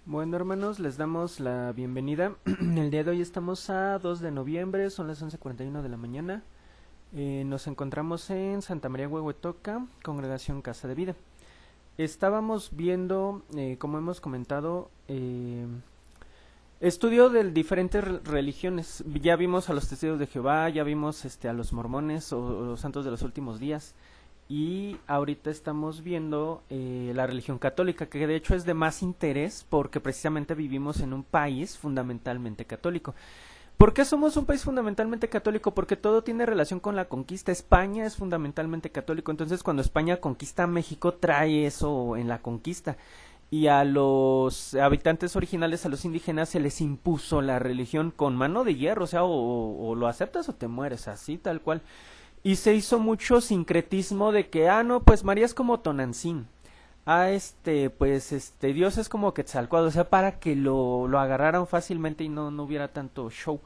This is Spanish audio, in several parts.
Bueno, hermanos, les damos la bienvenida. El día de hoy estamos a 2 de noviembre, son las 11:41 de la mañana. Nos encontramos en Santa María Huehuetoca, Congregación Casa de Vida. Estábamos viendo, como hemos comentado, estudio de diferentes religiones. Ya vimos a los testigos de Jehová, ya vimos a los mormones o los santos de los últimos días. Y ahorita estamos viendo la religión católica, que de hecho es de más interés porque precisamente vivimos en un país fundamentalmente católico. ¿Por qué somos un país fundamentalmente católico? Porque todo tiene relación con la conquista. España es fundamentalmente católico, entonces cuando España conquista México trae eso en la conquista. Y a los habitantes originales, a los indígenas, se les impuso la religión con mano de hierro, o sea, o lo aceptas o te mueres, así tal cual. Y se hizo mucho sincretismo de que, no, pues María es como Tonantzin. Dios es como Quetzalcóatl, o sea, para que lo agarraran fácilmente y no hubiera tanto show.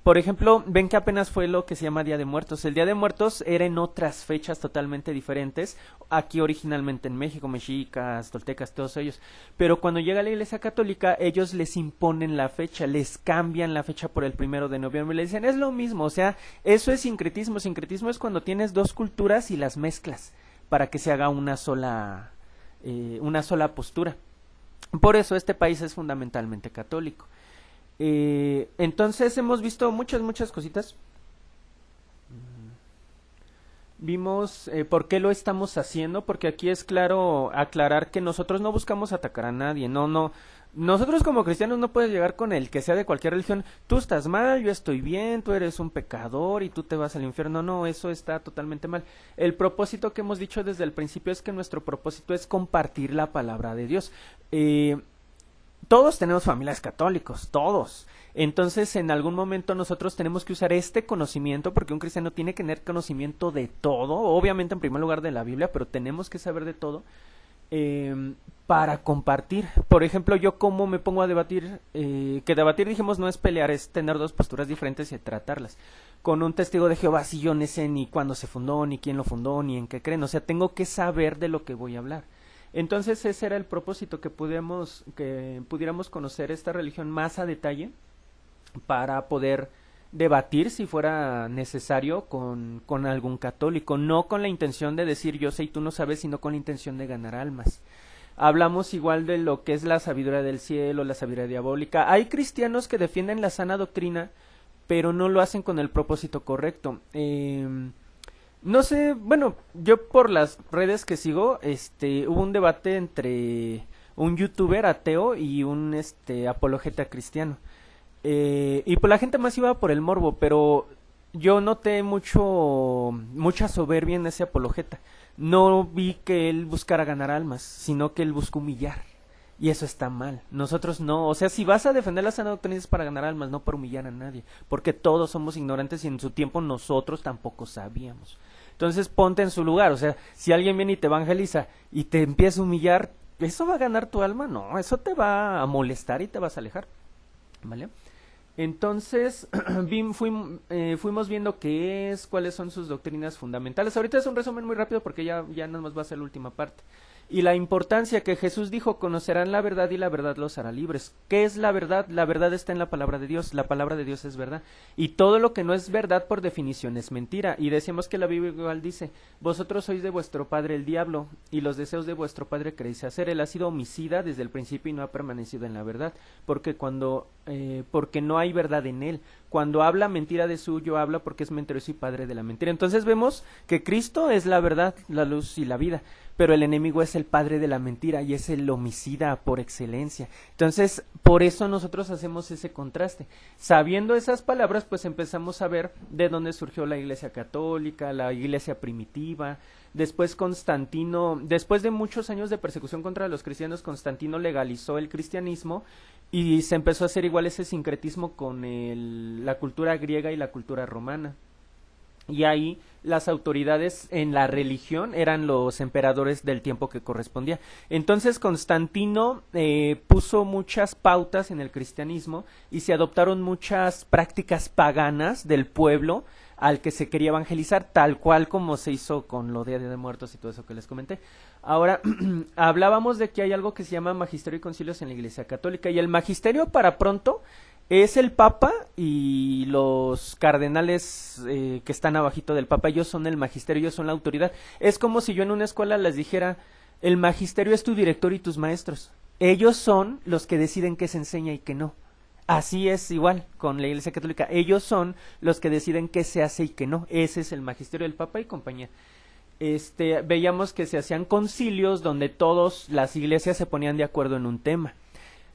Por ejemplo, ven que apenas fue lo que se llama Día de Muertos. El Día de Muertos era en otras fechas totalmente diferentes, aquí originalmente en México, mexicas, toltecas, todos ellos. Pero cuando llega la Iglesia Católica, ellos les imponen la fecha, les cambian la fecha por el 1 de noviembre. Le dicen, es lo mismo, o sea, eso es sincretismo. Sincretismo es cuando tienes dos culturas y las mezclas para que se haga una sola postura. Por eso este país es fundamentalmente católico. Entonces hemos visto muchas cositas. Vimos por qué lo estamos haciendo, porque aquí es claro aclarar que nosotros no buscamos atacar a nadie, no. Nosotros como cristianos no puedes llegar con el que sea de cualquier religión, tú estás mal, yo estoy bien, tú eres un pecador y tú te vas al infierno. No, eso está totalmente mal. El propósito que hemos dicho desde el principio es que nuestro propósito es compartir la palabra de Dios. Todos tenemos familias católicos, todos. Entonces, en algún momento nosotros tenemos que usar este conocimiento, porque un cristiano tiene que tener conocimiento de todo, obviamente en primer lugar de la Biblia, pero tenemos que saber de todo para compartir. Por ejemplo, yo como me pongo a debatir, que debatir, dijimos, no es pelear, es tener dos posturas diferentes y tratarlas. Con un testigo de Jehová, si yo no sé ni cuándo se fundó, ni quién lo fundó, ni en qué creen, o sea, tengo que saber de lo que voy a hablar. Entonces ese era el propósito, que pudiéramos conocer esta religión más a detalle para poder debatir si fuera necesario con algún católico, no con la intención de decir yo sé y tú no sabes, sino con la intención de ganar almas. Hablamos igual de lo que es la sabiduría del cielo, la sabiduría diabólica. Hay cristianos que defienden la sana doctrina, pero no lo hacen con el propósito correcto. No sé, bueno, yo por las redes que sigo, hubo un debate entre un youtuber ateo y un apologeta cristiano. Y pues la gente más iba por el morbo, pero yo noté mucha soberbia en ese apologeta. No vi que él buscara ganar almas, sino que él buscó humillar. Y eso está mal. Nosotros no. O sea, si vas a defender la sana doctrina es para ganar almas, no para humillar a nadie. Porque todos somos ignorantes y en su tiempo nosotros tampoco sabíamos. Entonces ponte en su lugar. O sea, si alguien viene y te evangeliza y te empieza a humillar, ¿eso va a ganar tu alma? No, eso te va a molestar y te vas a alejar. ¿Vale? Entonces, fuimos viendo qué es, cuáles son sus doctrinas fundamentales. Ahorita es un resumen muy rápido porque ya nada más va a ser la última parte. Y la importancia que Jesús dijo, conocerán la verdad y la verdad los hará libres. ¿Qué es la verdad? La verdad está en la palabra de Dios, la palabra de Dios es verdad. Y todo lo que no es verdad por definición es mentira. Y decimos que la Biblia igual dice, vosotros sois de vuestro padre el diablo, y los deseos de vuestro padre queréis hacer. Él ha sido homicida desde el principio y no ha permanecido en la verdad, porque no hay verdad en él. Cuando habla mentira de suyo, habla porque es mentiroso y padre de la mentira. Entonces vemos que Cristo es la verdad, la luz y la vida, pero el enemigo es el padre de la mentira y es el homicida por excelencia. Entonces, por eso nosotros hacemos ese contraste. Sabiendo esas palabras, pues empezamos a ver de dónde surgió la Iglesia Católica, la Iglesia primitiva. Después Constantino, después de muchos años de persecución contra los cristianos, Constantino legalizó el cristianismo y se empezó a hacer igual ese sincretismo con la cultura griega y la cultura romana. Y ahí las autoridades en la religión eran los emperadores del tiempo que correspondía. Entonces Constantino puso muchas pautas en el cristianismo y se adoptaron muchas prácticas paganas del pueblo al que se quería evangelizar, tal cual como se hizo con lo de Día de Muertos y todo eso que les comenté. Ahora, hablábamos de que hay algo que se llama magisterio y concilios en la Iglesia Católica, y el magisterio para pronto es el Papa y los cardenales que están abajito del Papa. Ellos son el magisterio, ellos son la autoridad. Es como si yo en una escuela les dijera, el magisterio es tu director y tus maestros. Ellos son los que deciden qué se enseña y qué no. Así es igual con la Iglesia Católica. Ellos son los que deciden qué se hace y qué no. Ese es el magisterio del Papa y compañía. Veíamos que se hacían concilios donde todas las iglesias se ponían de acuerdo en un tema.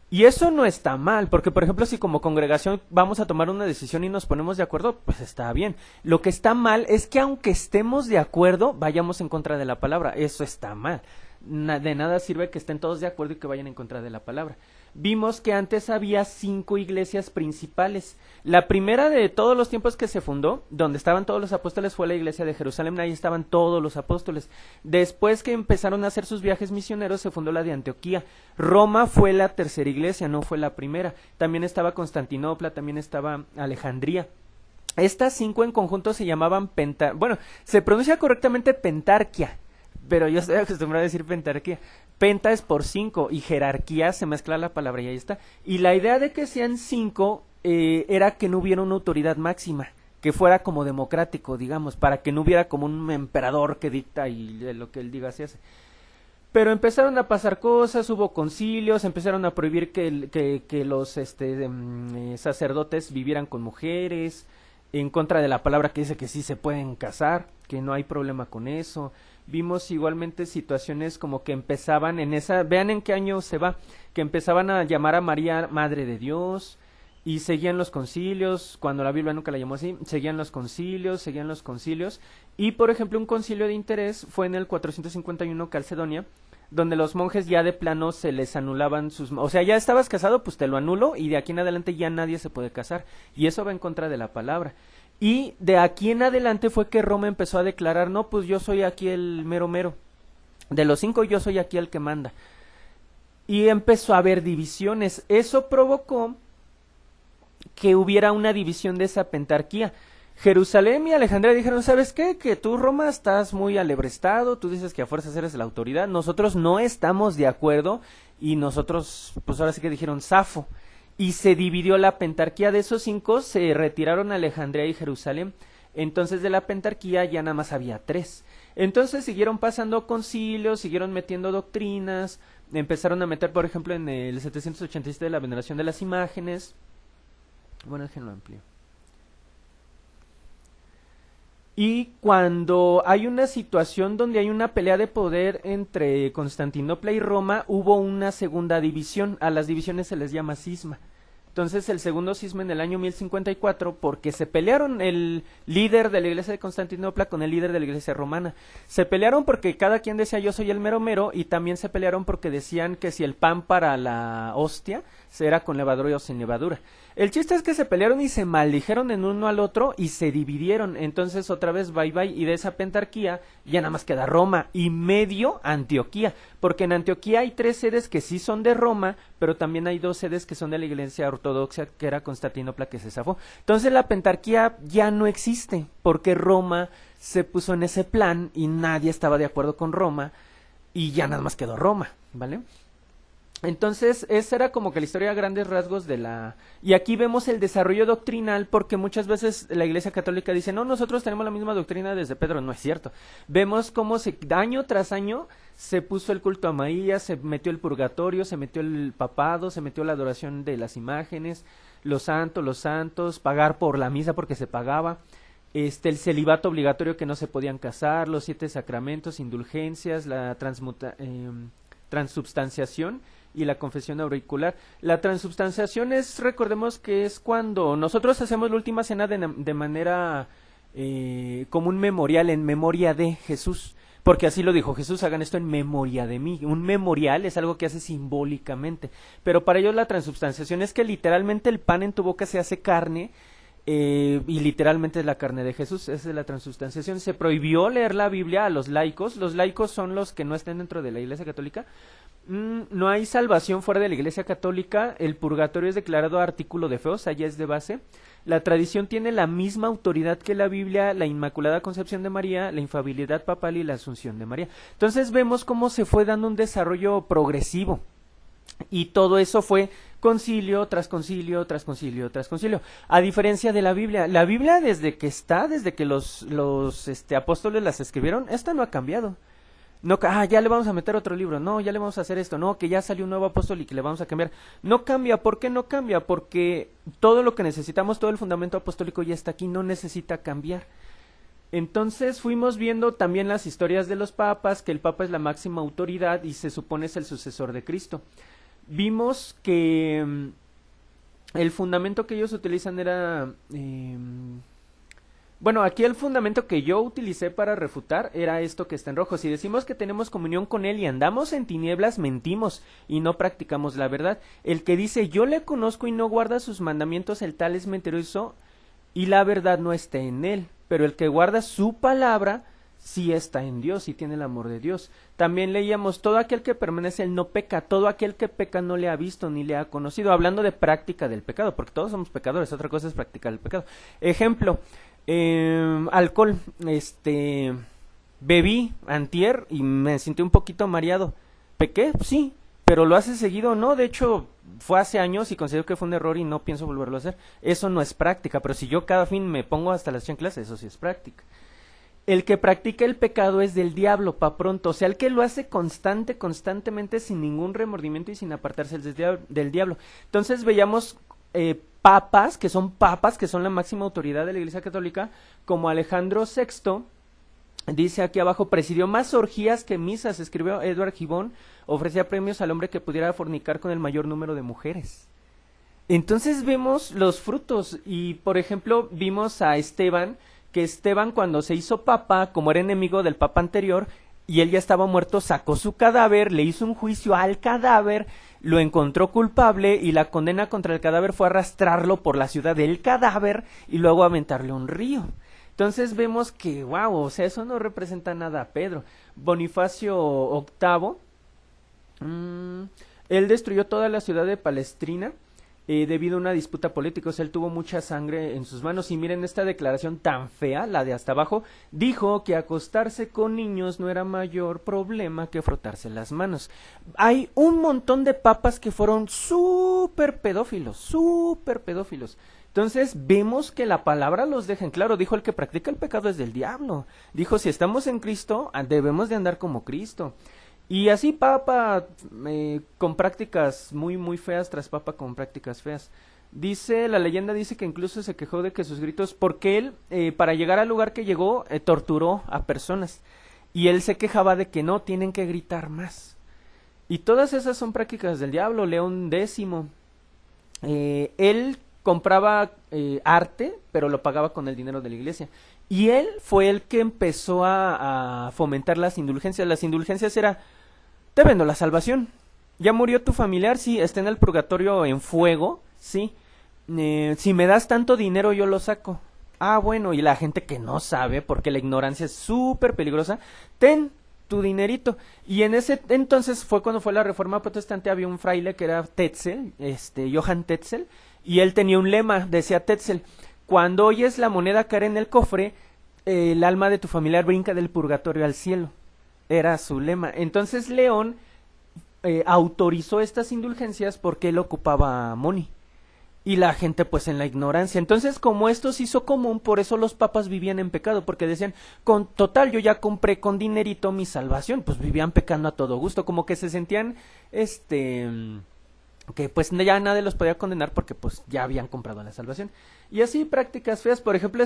Y eso no está mal, porque por ejemplo si como congregación vamos a tomar una decisión y nos ponemos de acuerdo, pues está bien. Lo que está mal es que aunque estemos de acuerdo, vayamos en contra de la palabra. Eso está mal. De nada sirve que estén todos de acuerdo y que vayan en contra de la palabra. Vimos que antes había 5 iglesias principales. La primera de todos los tiempos que se fundó, donde estaban todos los apóstoles, fue la iglesia de Jerusalén. Ahí estaban todos los apóstoles. Después que empezaron a hacer sus viajes misioneros, se fundó la de Antioquía. Roma fue la tercera iglesia, no fue la primera. También estaba Constantinopla, también estaba Alejandría. Estas 5 en conjunto se llamaban bueno, se pronuncia correctamente pentarquía, pero yo estoy acostumbrado a decir pentarquía. Penta es por 5 y jerarquía se mezcla la palabra y ahí está. Y la idea de que sean 5 era que no hubiera una autoridad máxima, que fuera como democrático, digamos, para que no hubiera como un emperador que dicta y lo que él diga se hace. Pero empezaron a pasar cosas, hubo concilios, empezaron a prohibir que los sacerdotes vivieran con mujeres, en contra de la palabra que dice que sí se pueden casar, que no hay problema con eso. Vimos igualmente situaciones como que empezaban en esa, vean en qué año se va, que empezaban a llamar a María Madre de Dios, y seguían los concilios, cuando la Biblia nunca la llamó así, seguían los concilios, y por ejemplo un concilio de interés fue en el 451 Calcedonia, donde los monjes ya de plano se les anulaban sus... O sea, ya estabas casado, pues te lo anulo, y de aquí en adelante ya nadie se puede casar, y eso va en contra de la palabra. Y de aquí en adelante fue que Roma empezó a declarar, no, pues yo soy aquí el mero mero, de los 5 yo soy aquí el que manda. Y empezó a haber divisiones, eso provocó que hubiera una división de esa pentarquía. Jerusalén y Alejandría dijeron, ¿sabes qué? Que tú, Roma, estás muy alebrestado, tú dices que a fuerzas eres la autoridad, nosotros no estamos de acuerdo, y nosotros, pues ahora sí que dijeron, zafo. Y se dividió la pentarquía. De esos 5 se retiraron Alejandría y Jerusalén. Entonces de la pentarquía ya nada más había 3. Entonces siguieron pasando concilios, siguieron metiendo doctrinas, empezaron a meter, por ejemplo, en el 787 la veneración de las imágenes. Bueno, déjenlo amplio. Y cuando hay una situación donde hay una pelea de poder entre Constantinopla y Roma, hubo una segunda división. A las divisiones se les llama cisma. Entonces el segundo cisma en el año 1054, porque se pelearon el líder de la iglesia de Constantinopla con el líder de la iglesia romana. Se pelearon porque cada quien decía yo soy el mero mero, y también se pelearon porque decían que si el pan para la hostia era con levadura o sin levadura. El chiste es que se pelearon y se maldijeron en uno al otro y se dividieron. Entonces otra vez bye bye, y de esa pentarquía ya nada más queda Roma y medio Antioquía, porque en Antioquía hay 3 sedes que sí son de Roma, pero también hay 2 sedes que son de la iglesia ortodoxa, que era Constantinopla, que se zafó. Entonces la pentarquía ya no existe, porque Roma se puso en ese plan y nadie estaba de acuerdo con Roma, y ya nada más quedó Roma, ¿vale? Entonces, esa era como que la historia a grandes rasgos de la... Y aquí vemos el desarrollo doctrinal, porque muchas veces la Iglesia Católica dice, no, nosotros tenemos la misma doctrina desde Pedro. No es cierto. Vemos cómo año tras año se puso el culto a María, se metió el purgatorio, se metió el papado, se metió la adoración de las imágenes, los santos, pagar por la misa porque se pagaba, el celibato obligatorio, que no se podían casar, los 7 sacramentos, indulgencias, la transubstanciación y la confesión auricular. La transubstanciación es, recordemos que es cuando nosotros hacemos la última cena de manera como un memorial, en memoria de Jesús, porque así lo dijo Jesús, hagan esto en memoria de mí. Un memorial es algo que hace simbólicamente, pero para ellos la transubstanciación es que literalmente el pan en tu boca se hace carne, y literalmente es la carne de Jesús. Esa es la transubstanciación. Se prohibió leer la Biblia a los laicos. Los laicos son los que no estén dentro de la Iglesia Católica, No hay salvación fuera de la Iglesia Católica, el purgatorio es declarado artículo de fe, o sea, ya es de base. La tradición tiene la misma autoridad que la Biblia, la Inmaculada Concepción de María, la infabilidad papal y la Asunción de María. Entonces vemos cómo se fue dando un desarrollo progresivo. Y todo eso fue concilio tras concilio, tras concilio, tras concilio. A diferencia de la Biblia desde que los apóstoles las escribieron, esta no ha cambiado. No, ya le vamos a meter otro libro, no, ya le vamos a hacer esto, no, que ya salió un nuevo apóstol y que le vamos a cambiar. No cambia, ¿por qué no cambia? Porque todo lo que necesitamos, todo el fundamento apostólico ya está aquí, no necesita cambiar. Entonces fuimos viendo también las historias de los papas, que el papa es la máxima autoridad y se supone es el sucesor de Cristo. Vimos que el fundamento que ellos utilizan era... bueno, aquí el fundamento que yo utilicé para refutar era esto que está en rojo. Si decimos que tenemos comunión con Él y andamos en tinieblas, mentimos y no practicamos la verdad. El que dice yo le conozco y no guarda sus mandamientos, el tal es mentiroso y la verdad no está en él. Pero el que guarda su palabra sí está en Dios y tiene el amor de Dios. También leíamos, todo aquel que permanece él no peca, todo aquel que peca no le ha visto ni le ha conocido. Hablando de práctica del pecado, porque todos somos pecadores, otra cosa es practicar el pecado. Ejemplo, alcohol, bebí antier y me sentí un poquito mareado. ¿Pequé? Sí, pero lo hace seguido, no, de hecho fue hace años y considero que fue un error y no pienso volverlo a hacer. Eso no es práctica, pero si yo cada fin me pongo hasta las chanclas, eso sí es práctica. El que practica el pecado es del diablo, pa' pronto, o sea, el que lo hace constantemente, sin ningún remordimiento y sin apartarse del diablo. Entonces veíamos papas, que son la máxima autoridad de la Iglesia Católica, como Alejandro VI, dice aquí abajo, presidió más orgías que misas, escribió Edward Gibbon, ofrecía premios al hombre que pudiera fornicar con el mayor número de mujeres. Entonces vemos los frutos y, por ejemplo, vimos a Esteban, que Esteban cuando se hizo papa, como era enemigo del papa anterior, y él ya estaba muerto, sacó su cadáver, le hizo un juicio al cadáver, lo encontró culpable y la condena contra el cadáver fue arrastrarlo por la ciudad del cadáver y luego aventarle a un río. Entonces vemos que, wow, o sea, eso no representa nada a Pedro. Bonifacio VIII, él destruyó toda la ciudad de Palestrina debido a una disputa política, o sea, él tuvo mucha sangre en sus manos y miren esta declaración tan fea, la de hasta abajo, dijo que acostarse con niños no era mayor problema que frotarse las manos. Hay un montón de papas que fueron súper pedófilos, entonces vemos que la palabra los deja en claro, dijo el que practica el pecado es del diablo, dijo si estamos en Cristo debemos de andar como Cristo. Y así papa con prácticas muy feas tras papa con prácticas feas. Dice, la leyenda dice que incluso se quejó de que sus gritos, porque él para llegar al lugar que llegó torturó a personas. Y él se quejaba de que no, tienen que gritar más. Y todas esas son prácticas del diablo. León X, él compraba arte, pero lo pagaba con el dinero de la iglesia. Y él fue el que empezó a fomentar las indulgencias. Las indulgencias era, te vendo la salvación. Ya murió tu familiar, sí, está en el purgatorio en fuego, sí. Si me das tanto dinero yo lo saco. Ah, bueno, y la gente que no sabe, porque la ignorancia es súper peligrosa, ten tu dinerito. Y en ese entonces fue cuando fue la Reforma Protestante, había un fraile que era Tetzel, Johann Tetzel, y él tenía un lema, decía Tetzel, cuando oyes la moneda caer en el cofre, el alma de tu familiar brinca del purgatorio al cielo. Era su lema. Entonces León autorizó estas indulgencias porque él ocupaba money. Y la gente pues en la ignorancia. Entonces como esto se hizo común, por eso los papas vivían en pecado. Porque decían, con total yo ya compré con dinerito mi salvación. Pues vivían pecando a todo gusto. Como que se sentían que pues ya nadie los podía condenar porque pues ya habían comprado la salvación. Y así prácticas feas, por ejemplo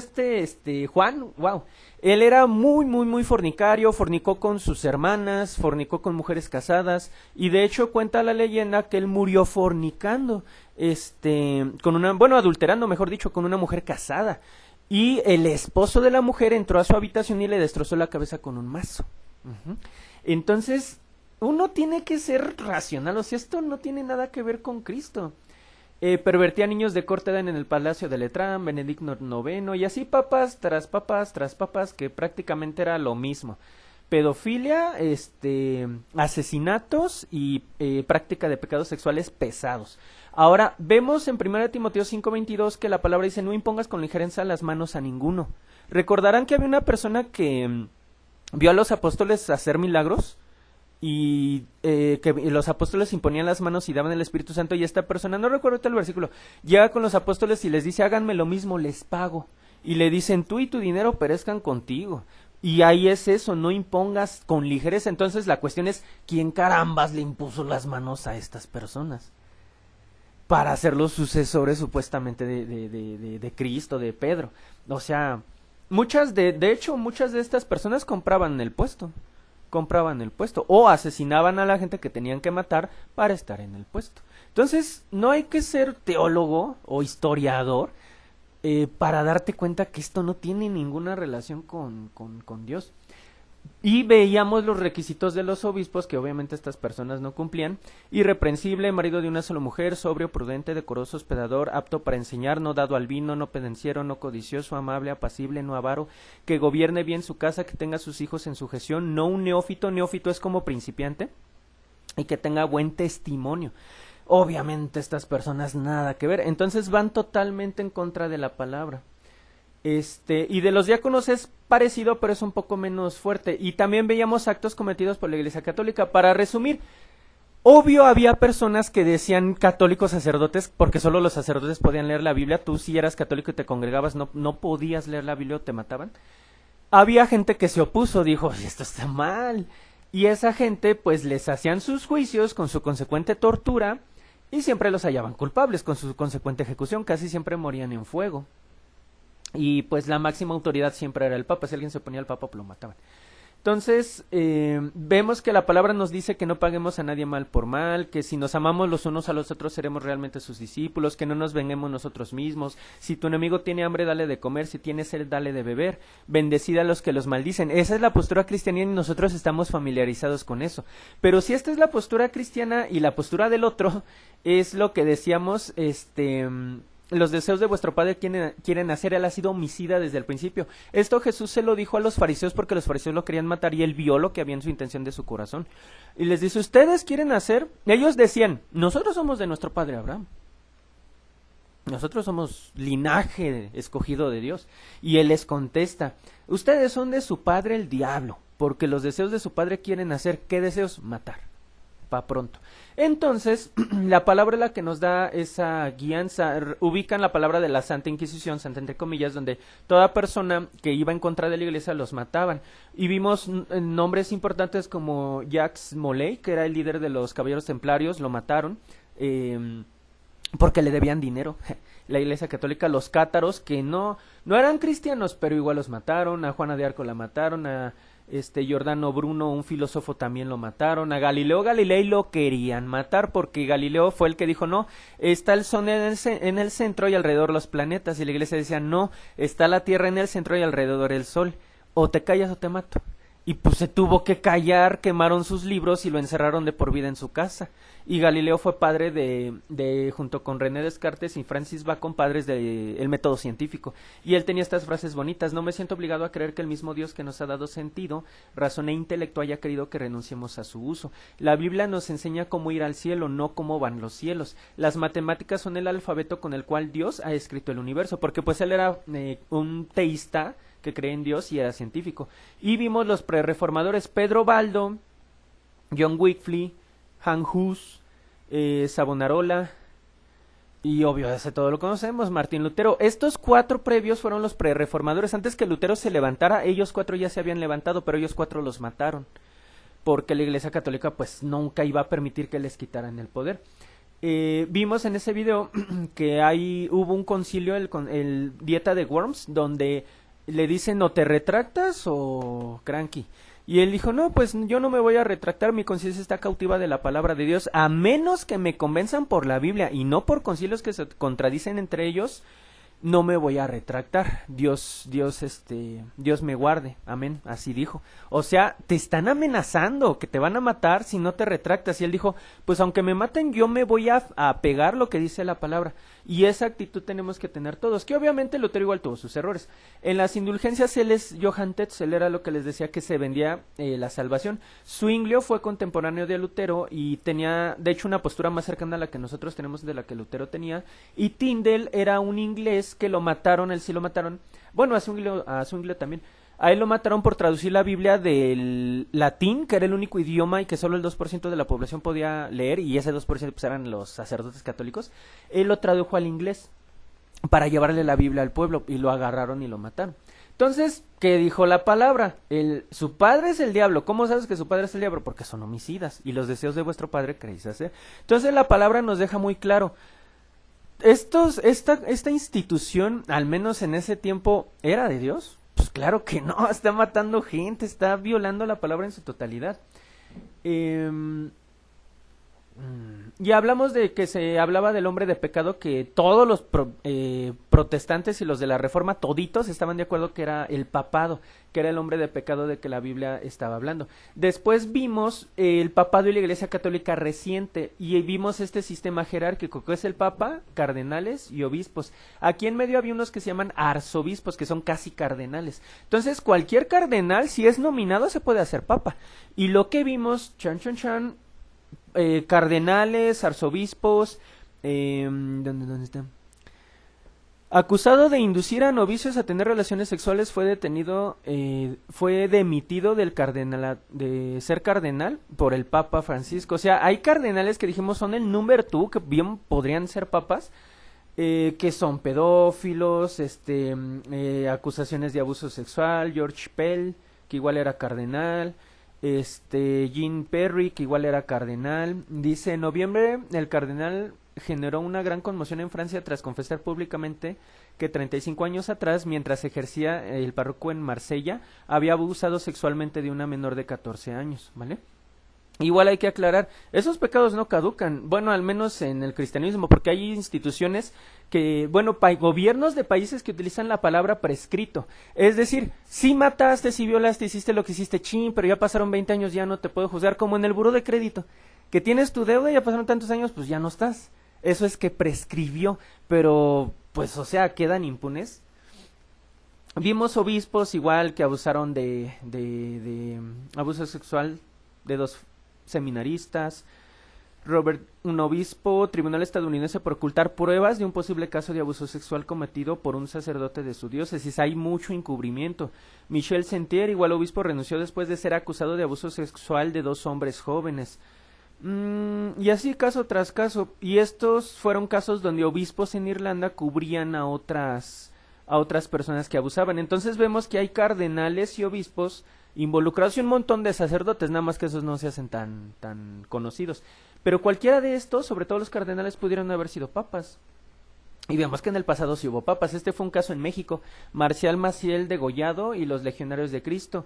Juan, wow, él era muy fornicario, fornicó con sus hermanas, fornicó con mujeres casadas, y de hecho cuenta la leyenda que él murió fornicando, adulterando, mejor dicho, con una mujer casada, y el esposo de la mujer entró a su habitación y le destrozó la cabeza con un mazo. Entonces uno tiene que ser racional, o sea, esto no tiene nada que ver con Cristo. Pervertía a niños de corta edad en el palacio de Letrán, Benedicto IX, y así papas tras papas, que prácticamente era lo mismo. pedofilia, asesinatos y práctica de pecados sexuales pesados. Ahora, vemos en 1 Timoteo 5:22 que la palabra dice, no impongas con ligereza las manos a ninguno. Recordarán que había una persona que vio a los apóstoles hacer milagros y que los apóstoles imponían las manos y daban el Espíritu Santo, y esta persona, no recuerdo el versículo, llega con los apóstoles y les dice, háganme lo mismo, les pago. Y le dicen, tú y tu dinero perezcan contigo. Y ahí es eso, no impongas con ligereza. Entonces la cuestión es, ¿quién carambas le impuso las manos a estas personas? Para ser los sucesores supuestamente de Cristo, de Pedro. O sea, muchas de hecho, muchas de estas personas compraban el puesto. O asesinaban a la gente que tenían que matar para estar en el puesto. Entonces, no hay que ser teólogo o historiador para darte cuenta que esto no tiene ninguna relación con Dios. Y veíamos los requisitos de los obispos, que obviamente estas personas no cumplían: irreprensible, marido de una sola mujer, sobrio, prudente, decoroso, hospedador, apto para enseñar, no dado al vino, no pendenciero, no codicioso, amable, apacible, no avaro, que gobierne bien su casa, que tenga a sus hijos en sujeción, no un neófito es como principiante, y que tenga buen testimonio. Obviamente estas personas nada que ver, entonces van totalmente en contra de la palabra. Y de los diáconos es parecido, pero es un poco menos fuerte. Y también veíamos actos cometidos por la Iglesia Católica. Para resumir, obvio había personas que decían católicos sacerdotes, porque solo los sacerdotes podían leer la Biblia. Tú, si eras católico y te congregabas, no podías leer la Biblia o te mataban. Había gente que se opuso, dijo, esto está mal. Y esa gente pues les hacían sus juicios con su consecuente tortura y siempre los hallaban culpables con su consecuente ejecución. Casi siempre morían en fuego. Y pues la máxima autoridad siempre era el Papa. Si alguien se oponía al Papa, pues lo mataban. Entonces, vemos que la palabra nos dice que no paguemos a nadie mal por mal, que si nos amamos los unos a los otros seremos realmente sus discípulos, que no nos vengemos nosotros mismos. Si tu enemigo tiene hambre, dale de comer; si tiene sed, dale de beber. Bendecid a los que los maldicen. Esa es la postura cristiana y nosotros estamos familiarizados con eso. Pero si esta es la postura cristiana y la postura del otro es lo que decíamos, los deseos de vuestro padre quieren hacer. Él ha sido homicida desde el principio. Esto Jesús se lo dijo a los fariseos porque los fariseos lo querían matar y él vio lo que había en su intención de su corazón. Y les dice, ustedes quieren hacer. Ellos decían, nosotros somos de nuestro padre Abraham. Nosotros somos linaje escogido de Dios. Y él les contesta, ustedes son de su padre el diablo, porque los deseos de su padre quieren hacer. ¿Qué deseos? Matar. Pa' pronto. Entonces, la palabra la que nos da esa guianza, ubican la palabra de la Santa Inquisición, santa entre comillas, donde toda persona que iba en contra de la iglesia los mataban. Y vimos nombres importantes como Jacques Molay, que era el líder de los caballeros templarios, lo mataron porque le debían dinero. La iglesia católica, los cátaros, que no eran cristianos, pero igual los mataron. A Juana de Arco la mataron, a Giordano Bruno, un filósofo, también lo mataron. A Galileo Galilei lo querían matar porque Galileo fue el que dijo, no, está el sol en el centro y alrededor los planetas. Y la iglesia decía, no, está la tierra en el centro y alrededor el sol. O te callas o te mato. Y pues se tuvo que callar, quemaron sus libros y lo encerraron de por vida en su casa. Y Galileo fue padre junto con René Descartes y Francis Bacon, padres del método científico. Y él tenía estas frases bonitas: no me siento obligado a creer que el mismo Dios que nos ha dado sentido, razón e intelecto haya querido que renunciemos a su uso. La Biblia nos enseña cómo ir al cielo, no cómo van los cielos. Las matemáticas son el alfabeto con el cual Dios ha escrito el universo, porque pues él era un teísta que cree en Dios y era científico. Y vimos los prerreformadores: Pedro Baldo, John Wycliffe, Han Hus, Savonarola, y obvio ese todo lo conocemos, Martín Lutero. Estos cuatro previos fueron los prerreformadores. Antes que Lutero se levantara, ellos cuatro ya se habían levantado, pero ellos cuatro los mataron, porque la Iglesia Católica pues nunca iba a permitir que les quitaran el poder. Vimos en ese video que hubo un concilio, el Dieta de Worms, donde le dicen, o te retractas o cranky. Y él dijo, no, pues yo no me voy a retractar, mi conciencia está cautiva de la palabra de Dios, a menos que me convenzan por la Biblia y no por concilios que se contradicen entre ellos. no me voy a retractar. Dios me guarde. Amén. Así dijo. O sea, te están amenazando que te van a matar si no te retractas. Y él dijo, pues aunque me maten, yo me voy a pegar lo que dice la palabra. Y esa actitud tenemos que tener todos, que obviamente Lutero igual tuvo sus errores. En las indulgencias él es Johann Tetzel, era lo que les decía que se vendía la salvación. Zwinglio fue contemporáneo de Lutero y tenía, de hecho, una postura más cercana a la que nosotros tenemos de la que Lutero tenía. Y Tyndale era un inglés que lo mataron, él sí lo mataron. Bueno, a Zwinglio también. A él lo mataron por traducir la Biblia del latín, que era el único idioma y que solo el 2% de la población podía leer, y ese 2% pues eran los sacerdotes católicos. Él lo tradujo al inglés para llevarle la Biblia al pueblo, y lo agarraron y lo mataron. Entonces, ¿qué dijo la palabra? Su padre es el diablo. ¿Cómo sabes que su padre es el diablo? Porque son homicidas, y los deseos de vuestro padre queréis hacer. Entonces la palabra nos deja muy claro. Esta institución, al menos en ese tiempo, ¿era de Dios? Pues claro que no, está matando gente, está violando la palabra en su totalidad. Y hablamos de que se hablaba del hombre de pecado, que todos los protestantes y los de la Reforma, toditos estaban de acuerdo que era el papado, que era el hombre de pecado de que la Biblia estaba hablando. Después vimos el papado y la Iglesia Católica reciente, y vimos este sistema jerárquico, que es el papa, cardenales y obispos. Aquí en medio había unos que se llaman arzobispos, que son casi cardenales. Entonces cualquier cardenal, si es nominado, se puede hacer papa. Y lo que vimos, cardenales, arzobispos, ¿dónde está? Acusado de inducir a novicios a tener relaciones sexuales, fue demitido de ser cardenal por el Papa Francisco. O sea, hay cardenales que dijimos son el número 2, que bien podrían ser papas, que son pedófilos, acusaciones de abuso sexual. George Pell, que igual era cardenal. Jean Perry, que igual era cardenal. Dice, en noviembre el cardenal generó una gran conmoción en Francia tras confesar públicamente que 35 años atrás, mientras ejercía el párroco en Marsella, había abusado sexualmente de una menor de 14 años, ¿vale? Igual hay que aclarar, esos pecados no caducan, bueno, al menos en el cristianismo, porque hay instituciones que, bueno, gobiernos de países que utilizan la palabra prescrito, es decir, si mataste, si violaste, hiciste lo que hiciste, pero ya pasaron 20 años, ya no te puedo juzgar, como en el buró de crédito, que tienes tu deuda y ya pasaron tantos años, pues ya no estás, eso es que prescribió, pero, pues, o sea, quedan impunes. Vimos obispos igual que abusaron de abuso sexual de 2 seminaristas. Robert, un obispo, tribunal estadounidense por ocultar pruebas de un posible caso de abuso sexual cometido por un sacerdote de su diócesis. Hay mucho encubrimiento. Michel Sentier, igual obispo, renunció después de ser acusado de abuso sexual de 2 hombres jóvenes. Y así caso tras caso. Y estos fueron casos donde obispos en Irlanda cubrían a otras personas que abusaban. Entonces vemos que hay cardenales y obispos involucrados y un montón de sacerdotes, nada más que esos no se hacen tan conocidos. Pero cualquiera de estos, sobre todo los cardenales, pudieron haber sido papas. Y vemos que en el pasado sí hubo papas. Este fue un caso en México. Marcial Maciel degollado y los Legionarios de Cristo.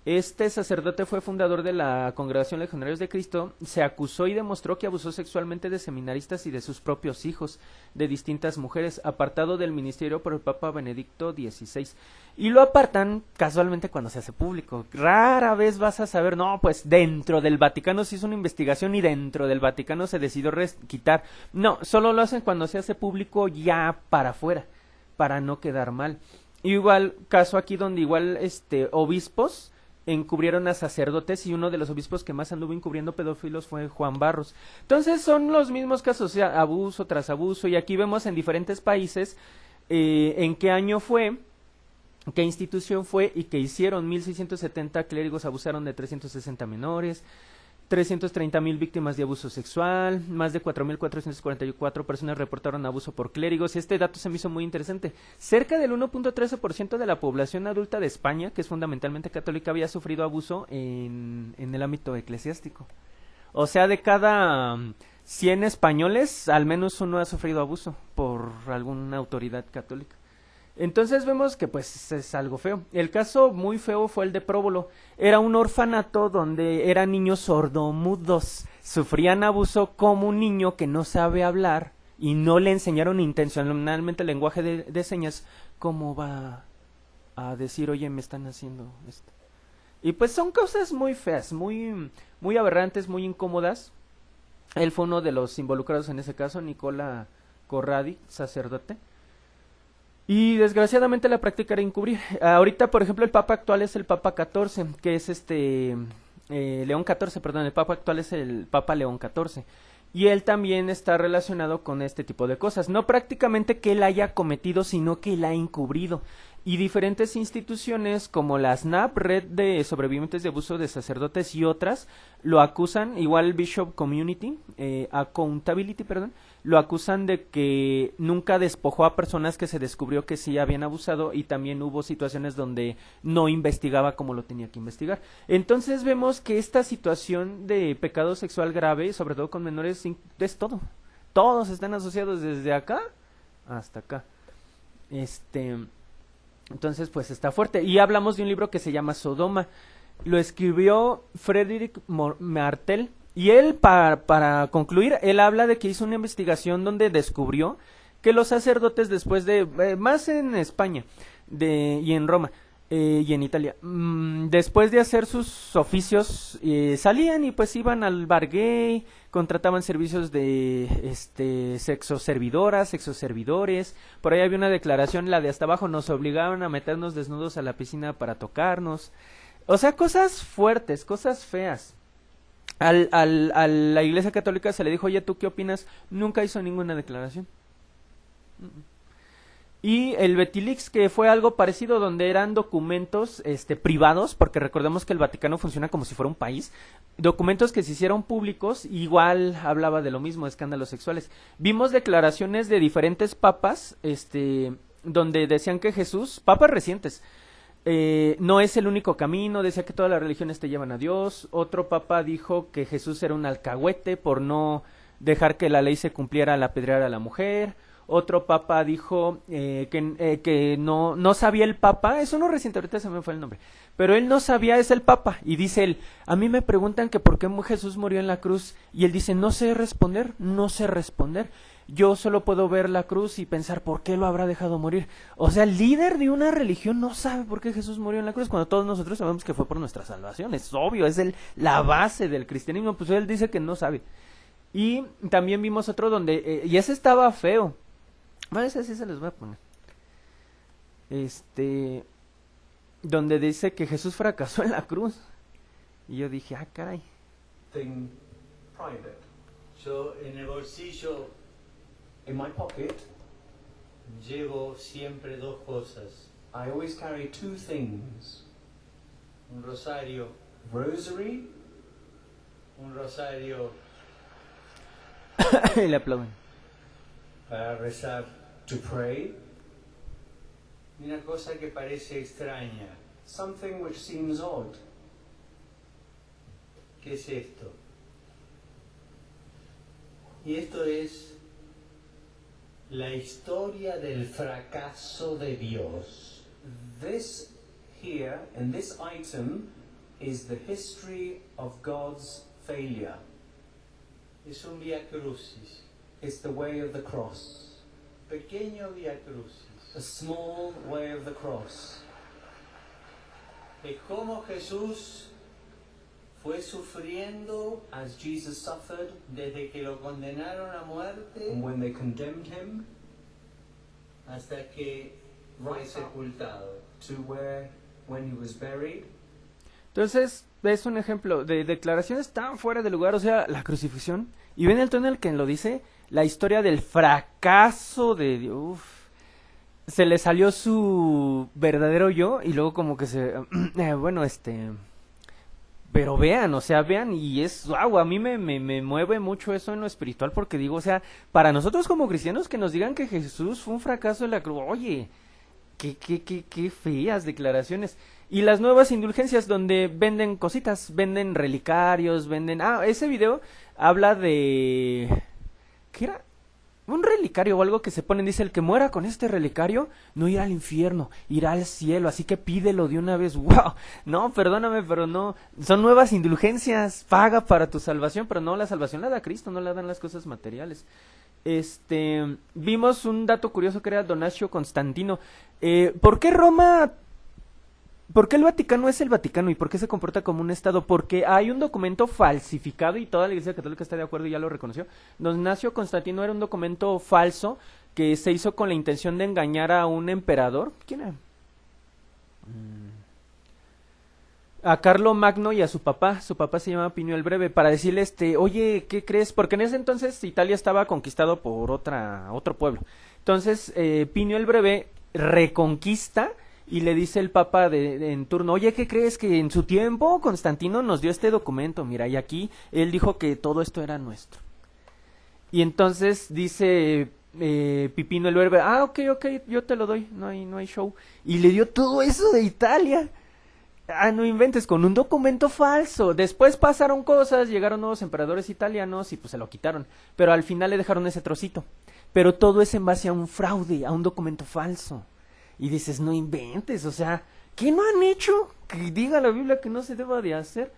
Este sacerdote fue fundador de la Congregación Legionarios de Cristo. Se acusó y demostró que abusó sexualmente de seminaristas y de sus propios hijos, de distintas mujeres, apartado del ministerio por el Papa Benedicto XVI. Y lo apartan casualmente cuando se hace público. Rara vez vas a saber, no, pues dentro del Vaticano se hizo una investigación y dentro del Vaticano se decidió quitar. No, solo lo hacen cuando se hace público ya para afuera, para no quedar mal. Igual, caso aquí donde igual obispos encubrieron a sacerdotes, y uno de los obispos que más anduvo encubriendo pedófilos fue Juan Barros. Entonces son los mismos casos, o sea, abuso tras abuso, y aquí vemos en diferentes países en qué año fue, qué institución fue y qué hicieron. 1670 clérigos abusaron de 360 menores, 330,000 víctimas de abuso sexual, más de 4,444 personas reportaron abuso por clérigos. Este dato se me hizo muy interesante. Cerca del 1.13% de la población adulta de España, que es fundamentalmente católica, había sufrido abuso en el ámbito eclesiástico. O sea, de cada 100 españoles, al menos uno ha sufrido abuso por alguna autoridad católica. Entonces vemos que pues es algo feo. El caso muy feo fue el de Próbolo. Era un orfanato donde eran niños sordomudos. Sufrían abuso como un niño que no sabe hablar y no le enseñaron intencionalmente el lenguaje de señas, ¿cómo va a decir, oye, me están haciendo esto? Y pues son cosas muy feas, muy aberrantes, muy incómodas. Él fue uno de los involucrados en ese caso, Nicola Corradi, sacerdote. Y desgraciadamente la práctica era encubrir. Ahorita, por ejemplo, el Papa actual es el Papa 14, que es León 14, perdón, el Papa actual es el Papa León 14. Y él también está relacionado con este tipo de cosas. No prácticamente que él haya cometido, sino que él ha encubrido. Y diferentes instituciones como la SNAP, Red de Sobrevivientes de Abuso de Sacerdotes y otras, lo acusan, igual Bishop Community, Accountability, perdón, lo acusan de que nunca despojó a personas que se descubrió que sí habían abusado, y también hubo situaciones donde no investigaba como lo tenía que investigar. Entonces vemos que esta situación de pecado sexual grave, sobre todo con menores, es todo. Todos están asociados desde acá hasta acá. Entonces, pues está fuerte. Y hablamos de un libro que se llama Sodoma. Lo escribió Frederick Martel. Y él, para concluir, él habla de que hizo una investigación donde descubrió que los sacerdotes después de, más en España y en Roma y en Italia, después de hacer sus oficios, salían y pues iban al bar gay, contrataban servicios de sexoservidoras, sexoservidores. Por ahí había una declaración, la de hasta abajo, nos obligaban a meternos desnudos a la piscina para tocarnos. O sea, cosas fuertes, cosas feas. A la Iglesia Católica se le dijo, oye, ¿tú qué opinas? Nunca hizo ninguna declaración. Y el Betilix, que fue algo parecido, donde eran documentos privados, porque recordemos que el Vaticano funciona como si fuera un país, documentos que se hicieron públicos, igual hablaba de lo mismo, escándalos sexuales. Vimos declaraciones de diferentes papas, donde decían que Jesús, papas recientes, no es el único camino, decía que todas las religiones te llevan a Dios. Otro papa dijo que Jesús era un alcahuete por no dejar que la ley se cumpliera al apedrear a la mujer. Otro papa dijo que no sabía el papa, eso no reciente, ahorita se me fue el nombre, pero él no sabía, es el papa, y dice él, a mí me preguntan que por qué Jesús murió en la cruz, y él dice, no sé responder, yo solo puedo ver la cruz y pensar por qué lo habrá dejado morir. O sea, el líder de una religión no sabe por qué Jesús murió en la cruz, cuando todos nosotros sabemos que fue por nuestra salvación, es obvio, es la base del cristianismo, pues él dice que no sabe. Y también vimos otro donde, y ese estaba feo, bueno, ese sí se los voy a poner. Donde dice que Jesús fracasó en la cruz. Y yo dije, caray. Thing private. Yo en el bolsillo, in my pocket, llevo siempre dos cosas. I always carry two things. Un rosario. Rosary. Un rosario. Y le aplauden. Para rezar. To pray. Y una cosa que parece extraña. Something which seems odd. ¿Qué es esto? Y esto es la historia del fracaso de Dios. This here, in this item, is the history of God's failure. Es un vía crucis. It's the way of the cross. Pequeño vía crucis. A small way of the cross. Es como Jesús fue sufriendo as Jesus suffered desde que lo condenaron a muerte and when they condemned him hasta que fue sepultado. to when he was buried. Entonces, es un ejemplo de declaraciones tan fuera de lugar, o sea, la crucifixión. Y ven el tono en el que lo dice, la historia del fracaso de Dios. Uf. Se le salió su verdadero yo y luego como que pero vean, o sea, vean, y es, wow, a mí me mueve mucho eso en lo espiritual, porque digo, o sea, para nosotros como cristianos que nos digan que Jesús fue un fracaso en la cruz, oye, qué feas declaraciones. Y las nuevas indulgencias donde venden cositas, venden relicarios, ese video habla de, ¿qué era? Un relicario o algo que se ponen, dice, el que muera con este relicario no irá al infierno, irá al cielo, así que pídelo de una vez. ¡Wow! No, perdóname, pero no, son nuevas indulgencias, paga para tu salvación, pero no, la salvación la da Cristo, no la dan las cosas materiales. Vimos un dato curioso que era Donatio Constantino. ¿Por qué Roma, por qué el Vaticano es el Vaticano y por qué se comporta como un estado? Porque hay un documento falsificado y toda la Iglesia Católica está de acuerdo y ya lo reconoció. Donatio Constantino era un documento falso que se hizo con la intención de engañar a un emperador. ¿Quién era? A Carlo Magno y a su papá se llama Pinio el Breve, para decirle, oye, ¿qué crees? Porque en ese entonces Italia estaba conquistado por otro pueblo. Entonces, Pinio el Breve reconquista y le dice el papa en turno, oye, ¿qué crees? Que en su tiempo Constantino nos dio este documento, mira, y aquí él dijo que todo esto era nuestro. Y entonces dice Pipino el Breve, ok, yo te lo doy, no hay show. Y le dio todo eso de Italia. No inventes, con un documento falso. Después pasaron cosas, llegaron nuevos emperadores italianos y pues se lo quitaron. Pero al final le dejaron ese trocito. Pero todo es en base a un fraude, a un documento falso. Y dices, no inventes, o sea, ¿qué no han hecho? Que diga la Biblia que no se deba de hacer.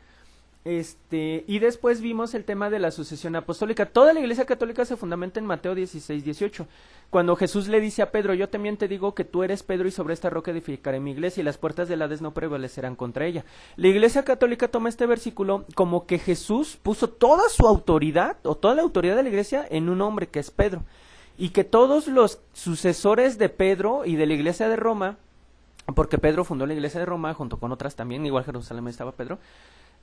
Y después vimos el tema de la sucesión apostólica. Toda la Iglesia Católica se fundamenta en Mateo 16:18. Cuando Jesús le dice a Pedro, yo también te digo que tú eres Pedro y sobre esta roca edificaré mi iglesia y las puertas del Hades no prevalecerán contra ella. La Iglesia Católica toma este versículo como que Jesús puso toda su autoridad o toda la autoridad de la iglesia en un hombre que es Pedro. Y que todos los sucesores de Pedro y de la Iglesia de Roma, porque Pedro fundó la Iglesia de Roma junto con otras también, igual Jerusalén estaba Pedro,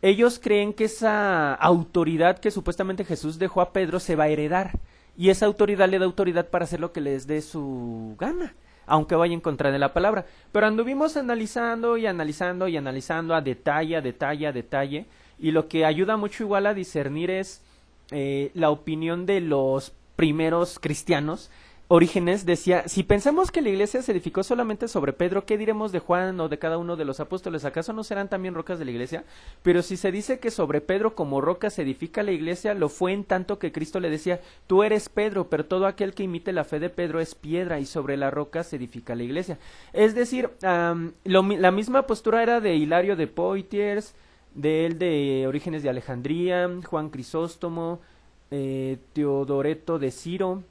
ellos creen que esa autoridad que supuestamente Jesús dejó a Pedro se va a heredar. Y esa autoridad le da autoridad para hacer lo que les dé su gana, aunque vaya en contra de la palabra. Pero anduvimos analizando y analizando y analizando a detalle. Y lo que ayuda mucho igual a discernir es la opinión de los primeros cristianos. Orígenes decía, si pensamos que la iglesia se edificó solamente sobre Pedro, ¿qué diremos de Juan o de cada uno de los apóstoles? ¿Acaso no serán también rocas de la iglesia? Pero si se dice que sobre Pedro como roca se edifica la iglesia, lo fue en tanto que Cristo le decía, tú eres Pedro, pero todo aquel que imite la fe de Pedro es piedra y sobre la roca se edifica la iglesia. Es decir, la misma postura era de Hilario de Poitiers, de Orígenes de Alejandría, Juan Crisóstomo, Teodoreto de Ciro,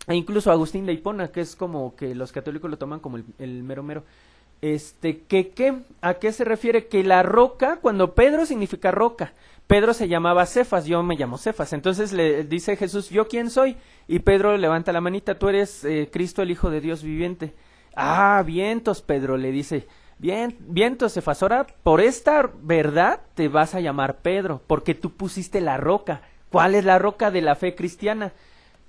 e incluso Agustín de Hipona, que es como que los católicos lo toman como el mero mero. ¿A qué se refiere? Que la roca, cuando Pedro significa roca, Pedro se llamaba Cefas, yo me llamo Cefas, entonces le dice Jesús, ¿yo quién soy? Y Pedro levanta la manita, tú eres Cristo el Hijo de Dios viviente. Vientos, Pedro le dice, vientos, Cefas, ahora por esta verdad te vas a llamar Pedro, porque tú pusiste la roca. ¿Cuál es la roca de la fe cristiana?